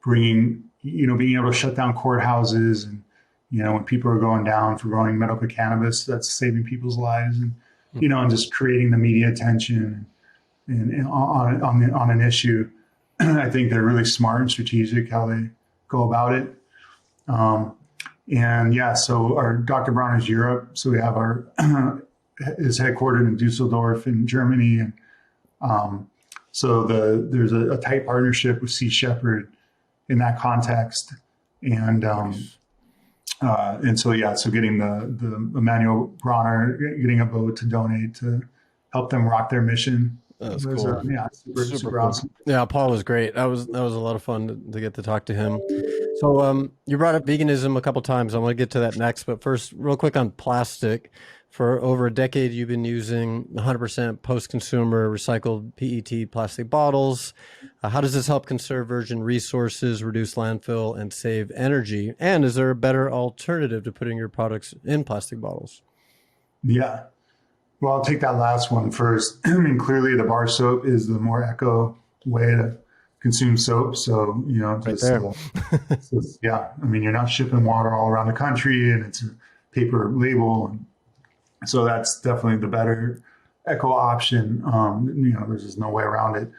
bringing, being able to shut down courthouses, and, when people are going down for growing medical cannabis, that's saving people's lives, and and just creating the media attention and on an issue. I think they're really smart and strategic how they go about it. And yeah, so our Dr. Bronner's Europe. So we have our is headquartered in Dusseldorf in Germany, and so there's a tight partnership with Sea Shepherd in that context, and so yeah, so getting the Emanuel Bronner, getting a boat to donate to help them rock their mission. That's cool. Yeah, super cool. awesome. Yeah, Paul was great. That was a lot of fun to get to talk to him. So you brought up veganism a couple times. I want to get to that next, but first, real quick on plastic. For over a decade, you've been using 100% post-consumer recycled PET plastic bottles. How does this help conserve virgin resources, reduce landfill, and save energy? And is there a better alternative to putting your products in plastic bottles? Yeah. Well, I'll take that last one first. Clearly the bar soap is the more eco way to consume soap. So, Right there. Yeah. You're not shipping water all around the country, and it's a paper label. And so that's definitely the better eco option. There's just no way around it.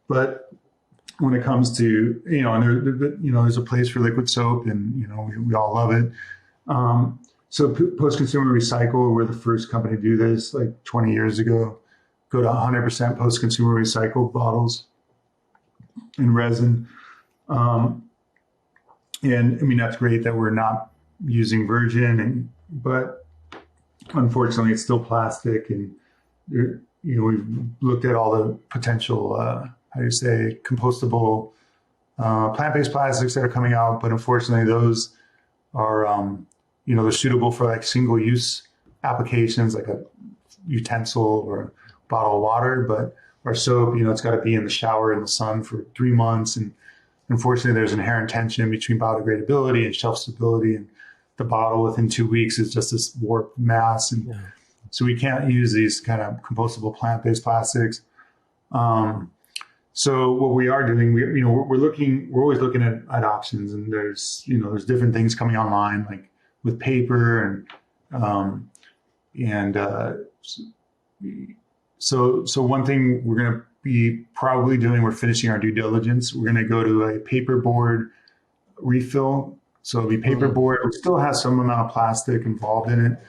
But when it comes to, and there's a place for liquid soap, and, we all love it. So post-consumer recycle, we're the first company to do this like 20 years ago. Go to 100% post-consumer recycled bottles and resin. And that's great that we're not using virgin, but unfortunately it's still plastic, and we've looked at all the potential, compostable plant-based plastics that are coming out, but unfortunately those are, they're suitable for like single use applications, like a utensil or bottle of water. But our soap, it's got to be in the shower in the sun for 3 months. And unfortunately, there's inherent tension between biodegradability and shelf stability. And the bottle within 2 weeks is just this warped mass. And so we can't use these kind of compostable plant-based plastics. So what we are doing, we're always looking at options, and there's different things coming online, like with paper so one thing we're going to be probably doing, we're finishing our due diligence. We're going to go to a paperboard refill. So it'll be paperboard. It still has some amount of plastic involved in it,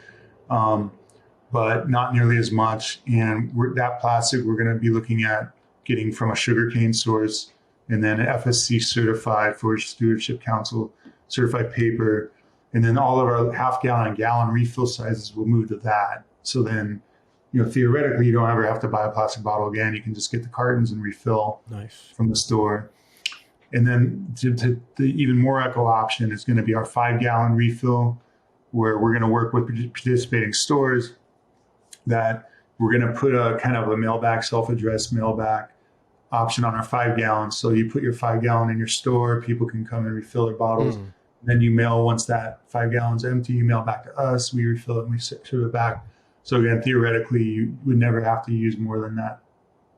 but not nearly as much. And that plastic we're going to be looking at getting from a sugarcane source, and then FSC certified, Forest Stewardship Council certified paper. And then all of our half-gallon and gallon refill sizes will move to that. So then, theoretically, you don't ever have to buy a plastic bottle again. You can just get the cartons and refill from the store. And then the even more eco option is going to be our 5-gallon refill, where we're going to work with participating stores that we're going to put a kind of a mailback, self-addressed mailback option on our 5 gallons. So you put your 5 gallon in your store, people can come and refill their bottles. Then you mail, once that 5 gallons empty, you mail back to us, we refill it and we ship it back. So again, theoretically, you would never have to use more than that.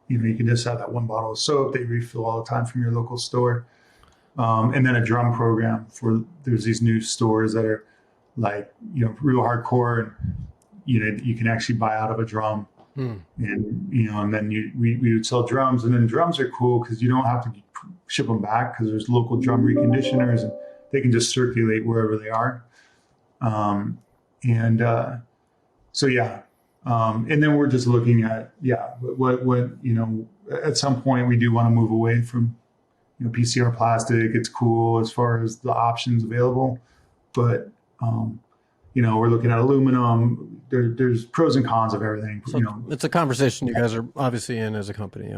You can just have that one bottle of soap that you refill all the time from your local store. And then a drum program there's these new stores that are like, real hardcore, and, you can actually buy out of a drum. And, and then we would sell drums, and then drums are cool because you don't have to ship them back, because there's local drum reconditioners, and they can just circulate wherever they are. And then we're just looking at, what at some point we do want to move away from, PCR plastic. It's cool as far as the options available, but, we're looking at aluminum. There's pros and cons of everything. So it's a conversation you guys are obviously in as a company.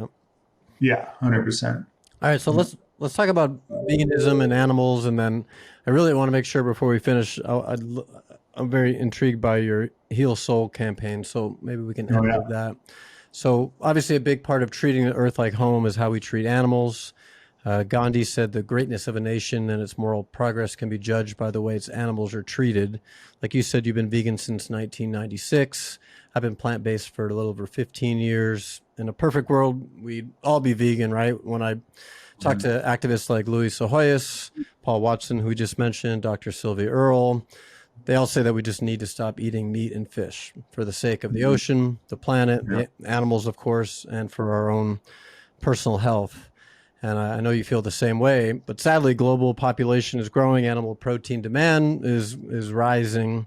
Yeah, 100%. All right, so let's talk about veganism and animals, and then I really want to make sure before we finish, I'm very intrigued by your Heal Soul campaign, so maybe we can end with that. So obviously a big part of treating the earth like home is how we treat animals. Gandhi said the greatness of a nation and its moral progress can be judged by the way its animals are treated. Like you said, you've been vegan since 1996. I've been plant-based for a little over 15 years. In a perfect world, we'd all be vegan, right? When I talk to activists like Luis Sohoyas, Paul Watson, who we just mentioned, Dr. Sylvia Earle, they all say that we just need to stop eating meat and fish for the sake of the ocean, the planet, the animals, of course, and for our own personal health. And I know you feel the same way, but sadly, global population is growing. Animal protein demand is rising.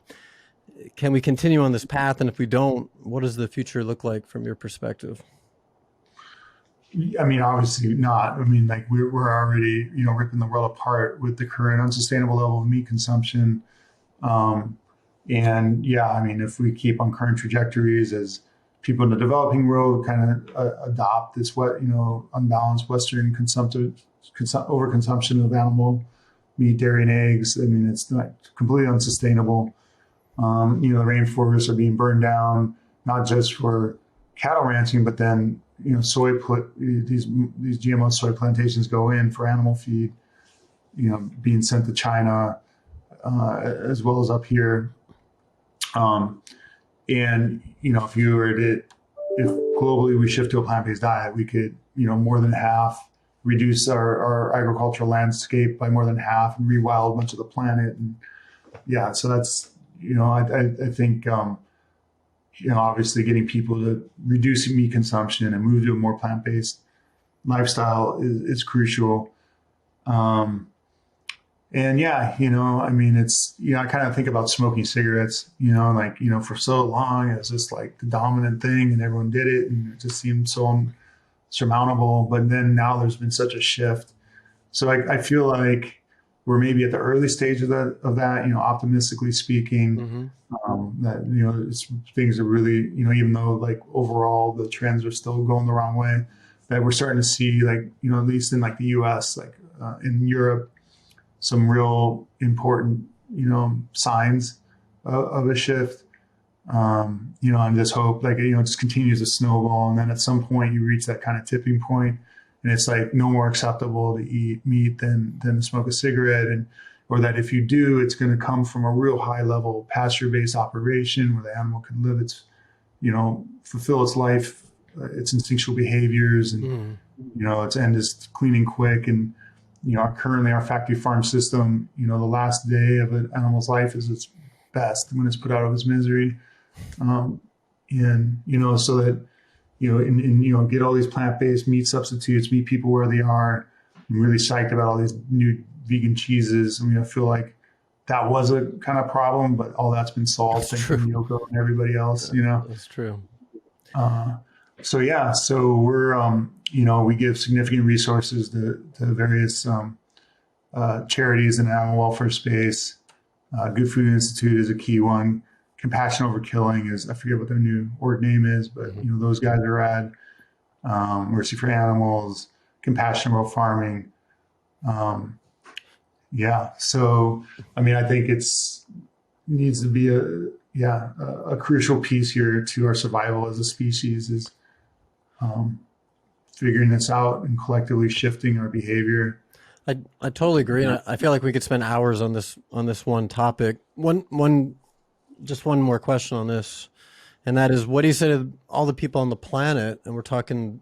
Can we continue on this path? And if we don't, what does the future look like from your perspective? I mean, obviously not. I mean, like we're already, ripping the world apart with the current unsustainable level of meat consumption. If we keep on current trajectories as people in the developing world kind of adopt this, unbalanced Western overconsumption of animal meat, dairy, and eggs. I mean, it's not completely unsustainable. The rainforests are being burned down, not just for cattle ranching, but then, these GMO soy plantations go in for animal feed, being sent to China, as well as up here. If globally we shift to a plant-based diet, we could, more than half reduce our agricultural landscape by more than half and rewild much of the planet. And so that's, I think, obviously getting people to reduce meat consumption and move to a more plant-based lifestyle is crucial. It's, I kind of think about smoking cigarettes, for so long, it was just like the dominant thing and everyone did it and it just seemed so surmountable. But then now there's been such a shift. So I feel like we're maybe at the early stage of that, optimistically speaking, that, things are really, even though like overall the trends are still going the wrong way, that we're starting to see like, at least in like the US, like in Europe, some real important signs of a shift. And just hope it just continues to snowball. And then at some point you reach that kind of tipping point and it's like no more acceptable to eat meat than to smoke a cigarette. Or that if you do, it's going to come from a real high level pasture-based operation where the animal can live fulfill its life, its instinctual behaviors, and its end is clean and quick. And currently our factory farm system, the last day of an animal's life is its best when it's put out of its misery. So that get all these plant-based meat substitutes, meet people where they are. I'm really psyched about all these new vegan cheeses. I mean, I feel like that was a kind of problem, but all that's been solved. Thanks to Yoko and everybody else. That's true. So we're we give significant resources to various charities in the animal welfare space. Good Food Institute is a key one. Compassion Over Killing is, I forget what their new org name is, but those guys are rad. Mercy for Animals, Compassion Over Farming. So I think needs to be a crucial piece here to our survival as a species is figuring this out and collectively shifting our behavior. I totally agree. And I feel like we could spend hours on this one topic. Just one more question on this, and that is, what do you say to all the people on the planet, and we're talking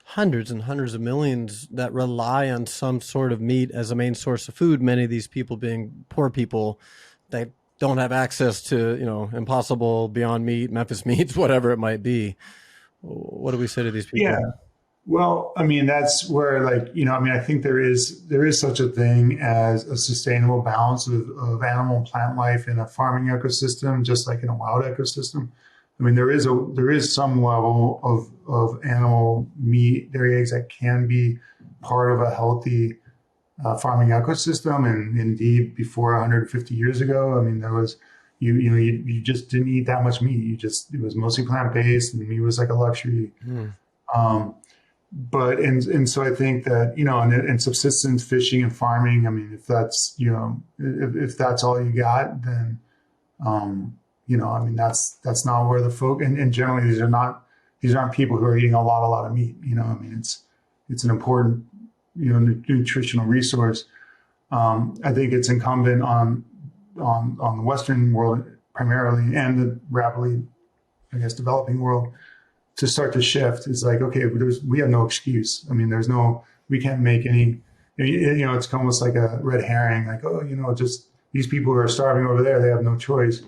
hundreds and hundreds of millions, that rely on some sort of meat as a main source of food, many of these people being poor people that don't have access to, Impossible, Beyond Meat, Memphis Meats, whatever it might be. What do we say to these people? Yeah. Well, that's where I think there is such a thing as a sustainable balance of animal and plant life in a farming ecosystem, just like in a wild ecosystem. There is some level of animal meat, dairy, eggs that can be part of a healthy farming ecosystem. And indeed, before 150 years ago, there was you just didn't eat that much meat. It was mostly plant-based, and meat was like a luxury. But so I think that in subsistence fishing and farming, if that's if that's all you got, then that's not where the folk, and generally these aren't people who are eating a lot of meat. It's an important nutritional resource. I think it's incumbent on the Western world primarily, and the rapidly, developing world, to start to shift. It's like, okay, we have no excuse. We can't make any, it's almost like a red herring, like, just these people who are starving over there, they have no choice.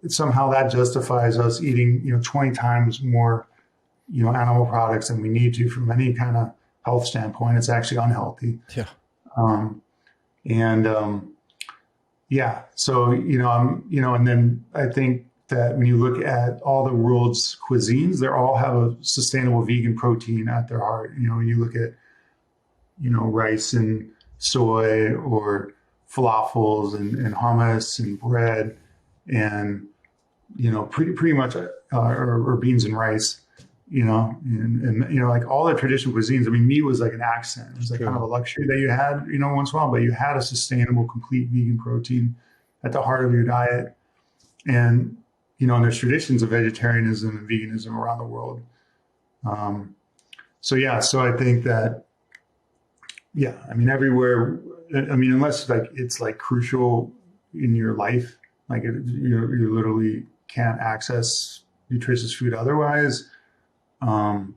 Somehow that justifies us eating, 20 times more, animal products than we need to from any kind of health standpoint. It's actually unhealthy. Yeah. So, and then I think that when you look at all the world's cuisines, they all have a sustainable vegan protein at their heart. When you look at, rice and soy, or falafels and hummus and bread, and, pretty much, or beans and rice, and like all the traditional cuisines. Meat was like an accent. It was like kind of a luxury that you had, once in a while, but you had a sustainable, complete vegan protein at the heart of your diet. And, and there's traditions of vegetarianism and veganism around the world. So I think that, everywhere, unless it's crucial in your life, you literally can't access nutritious food otherwise, then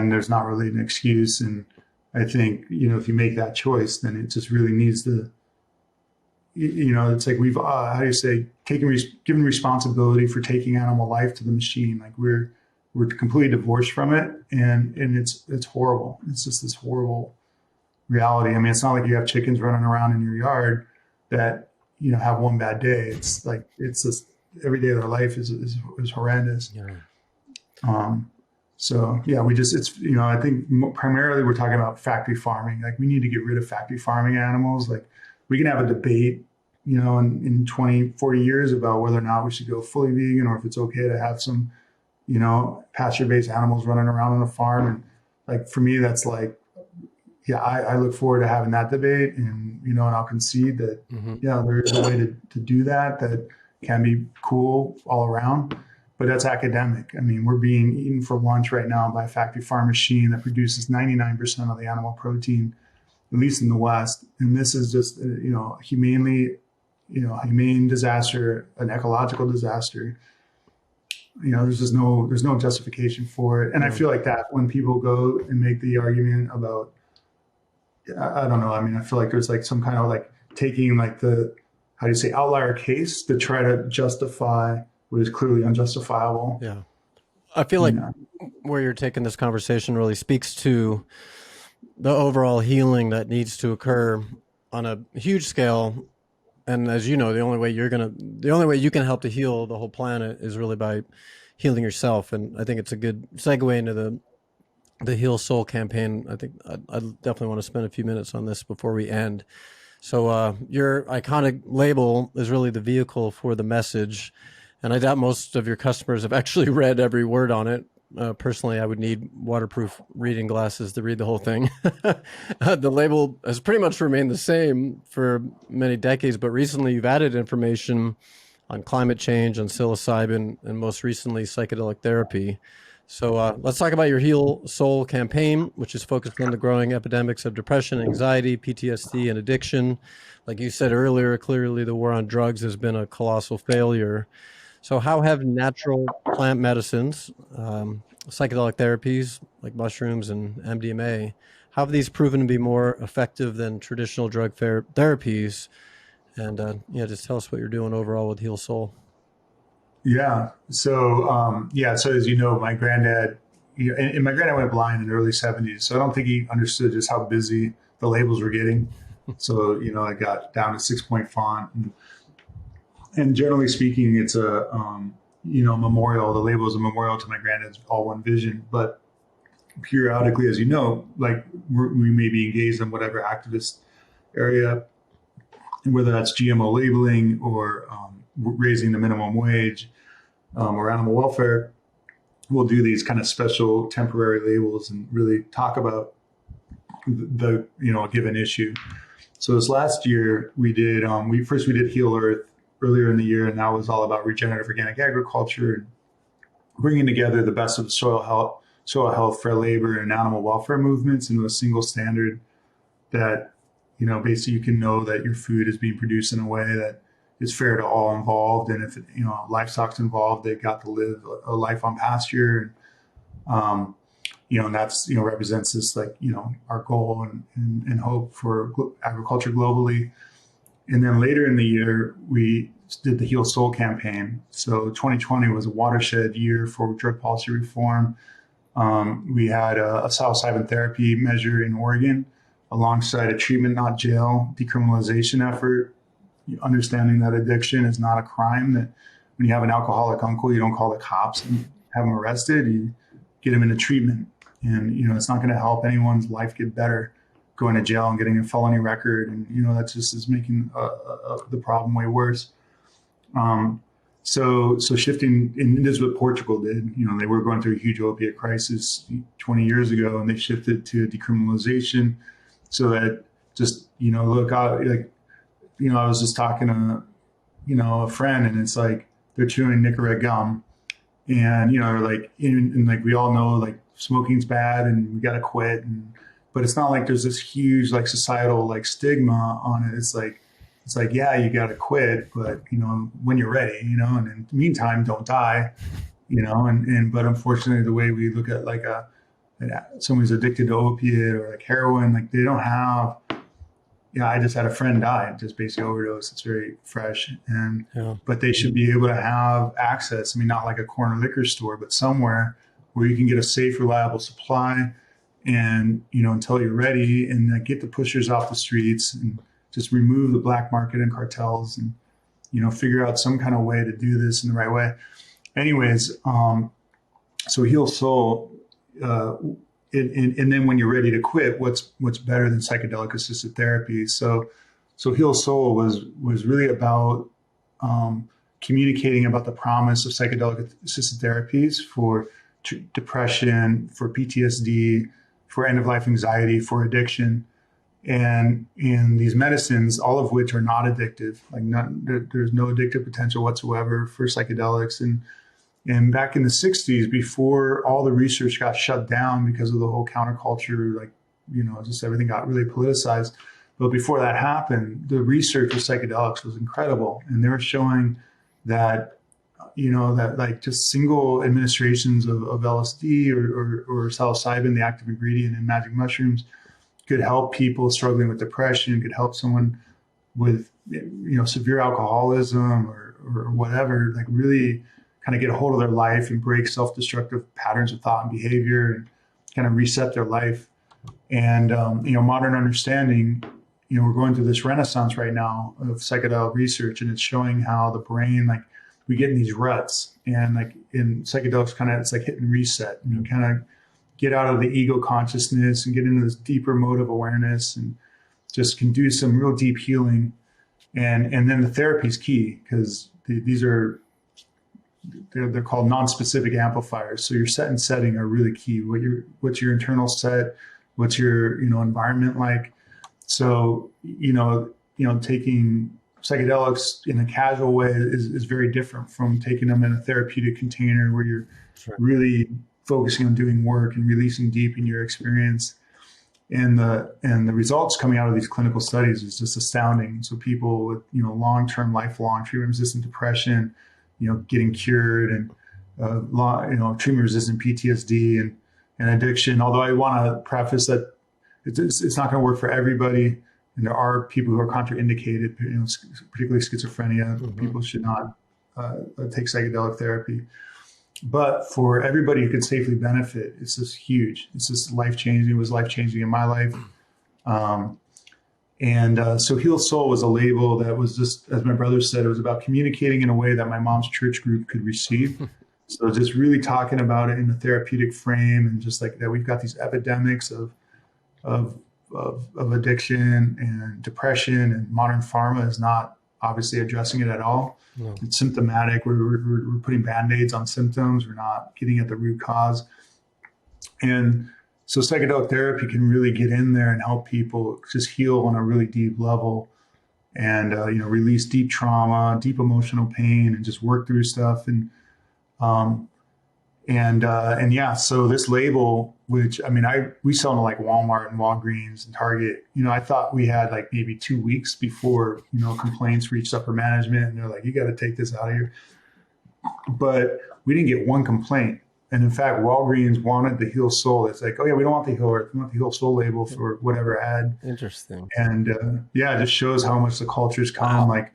there's not really an excuse. And I think, if you make that choice, then it just really needs to, it's like we've, given responsibility for taking animal life to the machine. Like we're completely divorced from it, and it's horrible. It's just this horrible reality. It's not like you have chickens running around in your yard that, have one bad day. It's like, it's just every day of their life is horrendous. Yeah. I think primarily we're talking about factory farming. Like we need to get rid of factory farming animals. Like we can have a debate, in 20, 40 years about whether or not we should go fully vegan, or if it's okay to have some, pasture-based animals running around on a farm. And like, for me, that's like yeah, I look forward to having that debate, and and I'll concede that yeah, there is a way to do that can be cool all around, but that's academic. I mean, we're being eaten for lunch right now by a factory farm machine that produces 99% of the animal protein, at least in the West, and this is just humane disaster, an ecological disaster. There's no justification for it, and I feel like that when people go and make the argument about, I don't know. I mean, I feel like there's like some kind of like taking like the, how do you say, outlier case to try to justify what is clearly unjustifiable. Yeah. I feel like where you're taking this conversation really speaks to the overall healing that needs to occur on a huge scale. And as you know, the only way you can help to heal the whole planet is really by healing yourself. And I think it's a good segue into the Heal Soul campaign. I think I definitely want to spend a few minutes on this before we end. So your iconic label is really the vehicle for the message. And I doubt most of your customers have actually read every word on it. Personally, I would need waterproof reading glasses to read the whole thing. The label has pretty much remained the same for many decades, but recently you've added information on climate change, on psilocybin, and most recently psychedelic therapy. So let's talk about your Heal Soul campaign, which is focused on the growing epidemics of depression, anxiety, PTSD, and addiction. Like you said earlier, clearly the war on drugs has been a colossal failure. So how have natural plant medicines, psychedelic therapies like mushrooms and MDMA, how have these proven to be more effective than traditional drug therapies? And just tell us what you're doing overall with Heal Soul. Yeah. So so as you know, my granddad, and my granddad went blind in the early 70s. So I don't think he understood just how busy the labels were getting. So, I got down to 6-point font. And generally speaking, it's a memorial. The label is a memorial to my granddad's all one vision. But periodically, as you know, like we may be engaged in whatever activist area, whether that's GMO labeling or raising the minimum wage or animal welfare, we'll do these kind of special temporary labels and really talk about the a given issue. So this last year we did we did Heal Earth earlier in the year, and that was all about regenerative organic agriculture and bringing together the best of the soil health, fair labor, and animal welfare movements into a single standard that basically you can know that your food is being produced in a way that is fair to all involved, and if livestock's involved, they've got to live a life on pasture, and that's represents this our goal and hope for agriculture globally. And then later in the year, we did the Heal Soul campaign. So 2020 was a watershed year for drug policy reform. We had a psilocybin therapy measure in Oregon, alongside a treatment, not jail, decriminalization effort, understanding that addiction is not a crime, that when you have an alcoholic uncle, you don't call the cops and have him arrested, you get him into treatment. And, it's not going to help anyone's life get better going to jail and getting a felony record. And, that just is making the problem way worse. So shifting, and this is what Portugal did. They were going through a huge opiate crisis 20 years ago, and they shifted to decriminalization so that just, look, I was just talking to, a friend, and it's like they're chewing Nicorette gum, and, like we all know, like smoking's bad and we got to quit. But it's not like there's this huge like societal like stigma on it. It's like, yeah, you got to quit, but when you're ready, and in the meantime, don't die, but unfortunately the way we look at like someone's addicted to opiate or like heroin, like they don't have, I just had a friend die, just basically overdose. It's very fresh. But they should be able to have access. I mean, not like a corner liquor store, but somewhere where you can get a safe, reliable supply and, until you're ready, and get the pushers off the streets and just remove the black market and cartels and, figure out some kind of way to do this in the right way. Anyways, so Heal Soul, and then when you're ready to quit, what's better than psychedelic assisted therapy? So Heal Soul was really about communicating about the promise of psychedelic assisted therapies for depression, for PTSD, for end-of-life anxiety, for addiction. And in these medicines, all of which are not addictive, there's no addictive potential whatsoever for psychedelics. And back in the 60s, before all the research got shut down because of the whole counterculture, just everything got really politicized. But before that happened, the research for psychedelics was incredible. And they were showing that, just single administrations of LSD or psilocybin, the active ingredient in magic mushrooms, could help people struggling with depression, could help someone with, severe alcoholism or whatever, really kind of get a hold of their life and break self-destructive patterns of thought and behavior and kind of reset their life. And, modern understanding, we're going through this renaissance right now of psychedelic research, and it's showing how the brain, we get in these ruts, and in psychedelics, it's like hit and reset, kind of get out of the ego consciousness and get into this deeper mode of awareness, and just can do some real deep healing. And then the therapy is key, because they're called non-specific amplifiers. So your set and setting are really key. What's your internal set? What's your environment like? So taking psychedelics in a casual way is very different from taking them in a therapeutic container where you're really focusing on doing work and releasing deep in your experience. And the results coming out of these clinical studies is just astounding. So people with long-term, lifelong treatment-resistant depression, getting cured, and treatment-resistant PTSD and addiction. Although I want to preface that it's not going to work for everybody, and there are people who are contraindicated, particularly schizophrenia. Mm-hmm. People should not take psychedelic therapy. But for everybody who can safely benefit, it's just huge. It's just life-changing. It was life-changing in my life. So Heal Soul was a label that was just, as my brother said, it was about communicating in a way that my mom's church group could receive. So just really talking about it in a therapeutic frame, and just that we've got these epidemics of addiction and depression, and modern pharma is not obviously addressing it at all. No. It's symptomatic. We're putting Band-Aids on symptoms. We're not getting at the root cause. And so psychedelic therapy can really get in there and help people just heal on a really deep level, and release deep trauma, deep emotional pain, and just work through stuff. So this label, which we sell to Walmart and Walgreens and Target. I thought we had maybe 2 weeks before complaints reached upper management, and they're like, "You got to take this out of here." But we didn't get one complaint. And in fact, Walgreens wanted the Heal Soul. It's like, "Oh yeah, we don't want the Heal Earth. We want the Heal Soul label for whatever ad." Interesting. And it just shows how much the culture's come. Wow.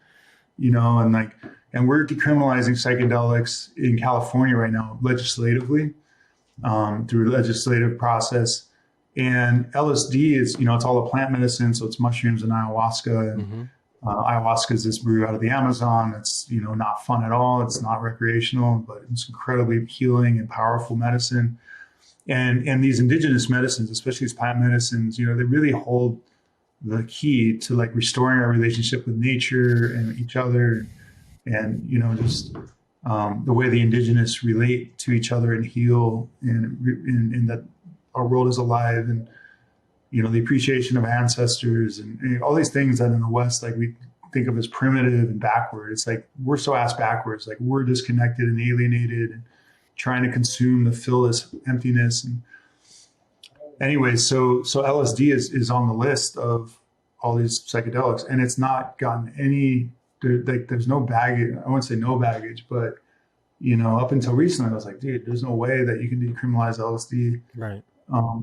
And we're decriminalizing psychedelics in California right now, legislatively, through the legislative process. And LSD is, it's all a plant medicine. So it's mushrooms and ayahuasca. And Mm-hmm. Ayahuasca is this brew out of the Amazon. It's, not fun at all. It's not recreational, but it's incredibly healing and powerful medicine. And these indigenous medicines, especially these plant medicines, they really hold the key to restoring our relationship with nature and each other. And, the way the indigenous relate to each other and heal, and that our world is alive, and, the appreciation of ancestors, and all these things that in the West, we think of as primitive and backward. It's we're so ass backwards, we're disconnected and alienated and trying to consume to fill this emptiness. And anyway, so LSD is on the list of all these psychedelics, and it's not gotten any, there's no baggage. I wouldn't say no baggage, but up until recently, I was like, dude, there's no way that you can decriminalize LSD, right?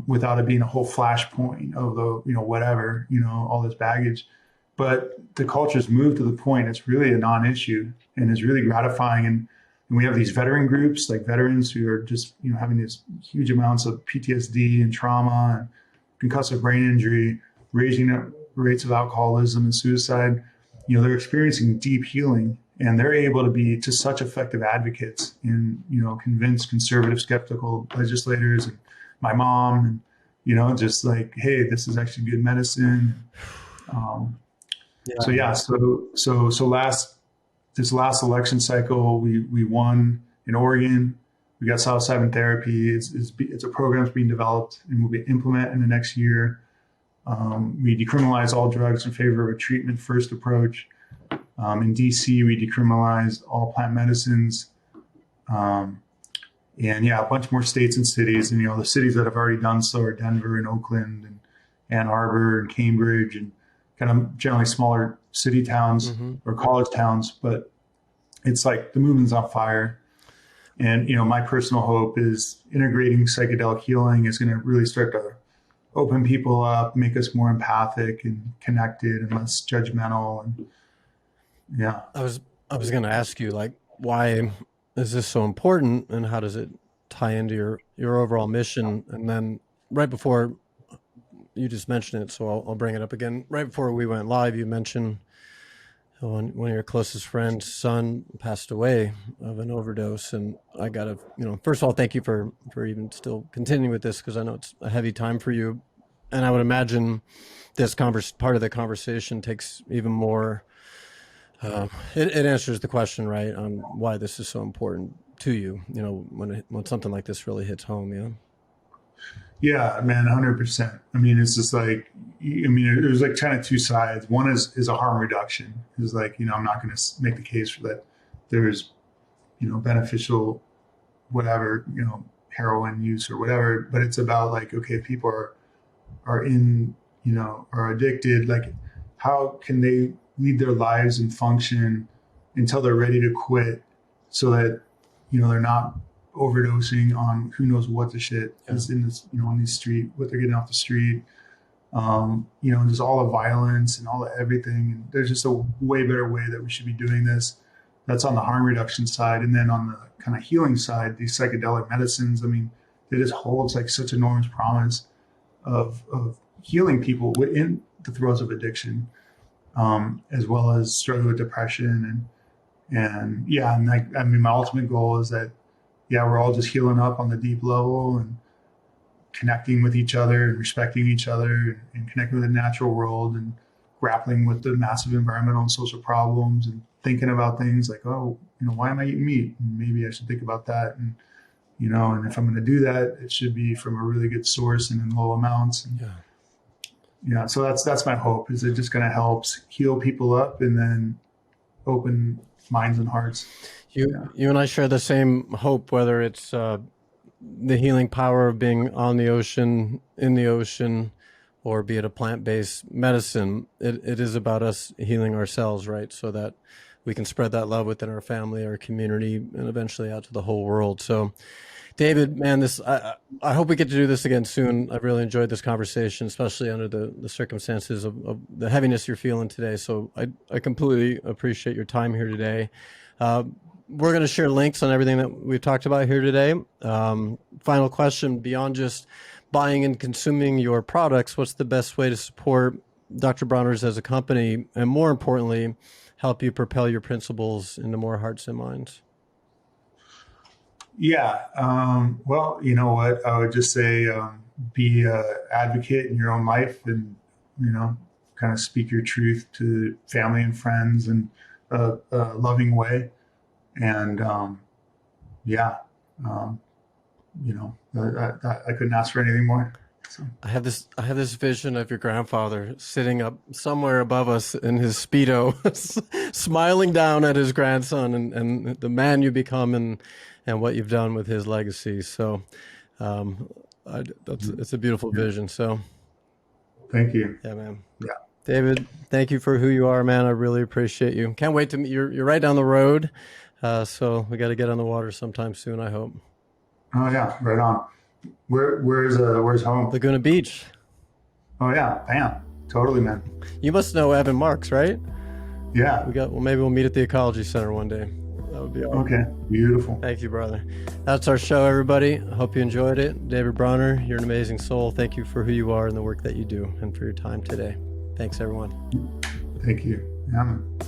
Without it being a whole flashpoint of the whatever, all this baggage. But the culture's moved to the point it's really a non-issue, and it's really gratifying. And we have these veteran groups, veterans who are just having these huge amounts of PTSD and trauma and concussive brain injury, raising rates of alcoholism and suicide. They're experiencing deep healing, and they're able to be just such effective advocates and, convince conservative, skeptical legislators and my mom, and, just hey, this is actually good medicine. So this last election cycle, we won in Oregon. We got psilocybin therapy. It's a program that's being developed and will be implemented in the next year. We decriminalize all drugs in favor of a treatment-first approach. In DC, we decriminalized all plant medicines. And yeah, a bunch more states and cities. And, the cities that have already done so are Denver and Oakland and Ann Arbor and Cambridge and kind of generally smaller city towns or college towns. But it's like the movement's on fire. And, my personal hope is integrating psychedelic healing is going to really start to open people up, make us more empathic and connected and less judgmental. And yeah. I was going to ask you, like, why is this so important and how does it tie into your overall mission? And then right before you just mentioned it, so I'll bring it up again. Right before we went live, you mentioned one of your closest friends' son passed away of an overdose. And I got to, first of all, thank you for even still continuing with this, because I know it's a heavy time for you. And I would imagine this part of the conversation takes even more, it answers the question, right, on why this is so important to you, when something like this really hits home, Yeah, man, 100%. I mean, it's just like, there's like kind of two sides. One is a harm reduction. It's like, I'm not going to make the case for that there's, beneficial, whatever, heroin use or whatever. But it's about like, okay, people are in, are addicted. Like, how can they lead their lives and function until they're ready to quit, so that, they're not overdosing on who knows what the shit is in this, on the street, what they're getting off the street, just all the violence and all the everything. And there's just a way better way that we should be doing this. That's on the harm reduction side. And then on the kind of healing side, these psychedelic medicines, they just holds like such enormous promise of healing people in the throes of addiction, as well as struggle with depression. And like, my ultimate goal is that, we're all just healing up on the deep level and connecting with each other and respecting each other and connecting with the natural world and grappling with the massive environmental and social problems and thinking about things like, why am I eating meat? And maybe I should think about that. And, and if I'm going to do that, it should be from a really good source and in low amounts. And, so that's my hope, is it just going to help heal people up and then open minds and hearts. You and I share the same hope, whether it's the healing power of being on the ocean, in the ocean, or be it a plant-based medicine. It is about us healing ourselves, right? So that we can spread that love within our family, our community, and eventually out to the whole world. So, David, man, I hope we get to do this again soon. I've really enjoyed this conversation, especially under the circumstances of the heaviness you're feeling today. So I completely appreciate your time here today. We're going to share links on everything that we've talked about here today. Final question, beyond just buying and consuming your products, what's the best way to support Dr. Bronner's as a company, and more importantly, help you propel your principles into more hearts and minds? Yeah. Well, you know what? I would just say, be an advocate in your own life and, kind of speak your truth to family and friends in a loving way. And, I couldn't ask for anything more. So. I have this vision of your grandfather sitting up somewhere above us in his Speedo, smiling down at his grandson and the man you become and what you've done with his legacy. So it's a beautiful vision. So thank you. Yeah, man. Yeah. David, thank you for who you are, man. I really appreciate you. Can't wait to meet you. You're right down the road. So we got to get on the water sometime soon, I hope. Oh yeah, right on. Where's home? Laguna Beach. Oh yeah, bam. Totally, man. You must know Evan Marks, right? Yeah. Maybe we'll meet at the Ecology Center one day. That would be awesome. Okay, beautiful. Thank you, brother. That's our show, everybody. I hope you enjoyed it. David Bronner, you're an amazing soul. Thank you for who you are and the work that you do and for your time today. Thanks, everyone. Thank you. Yeah, man.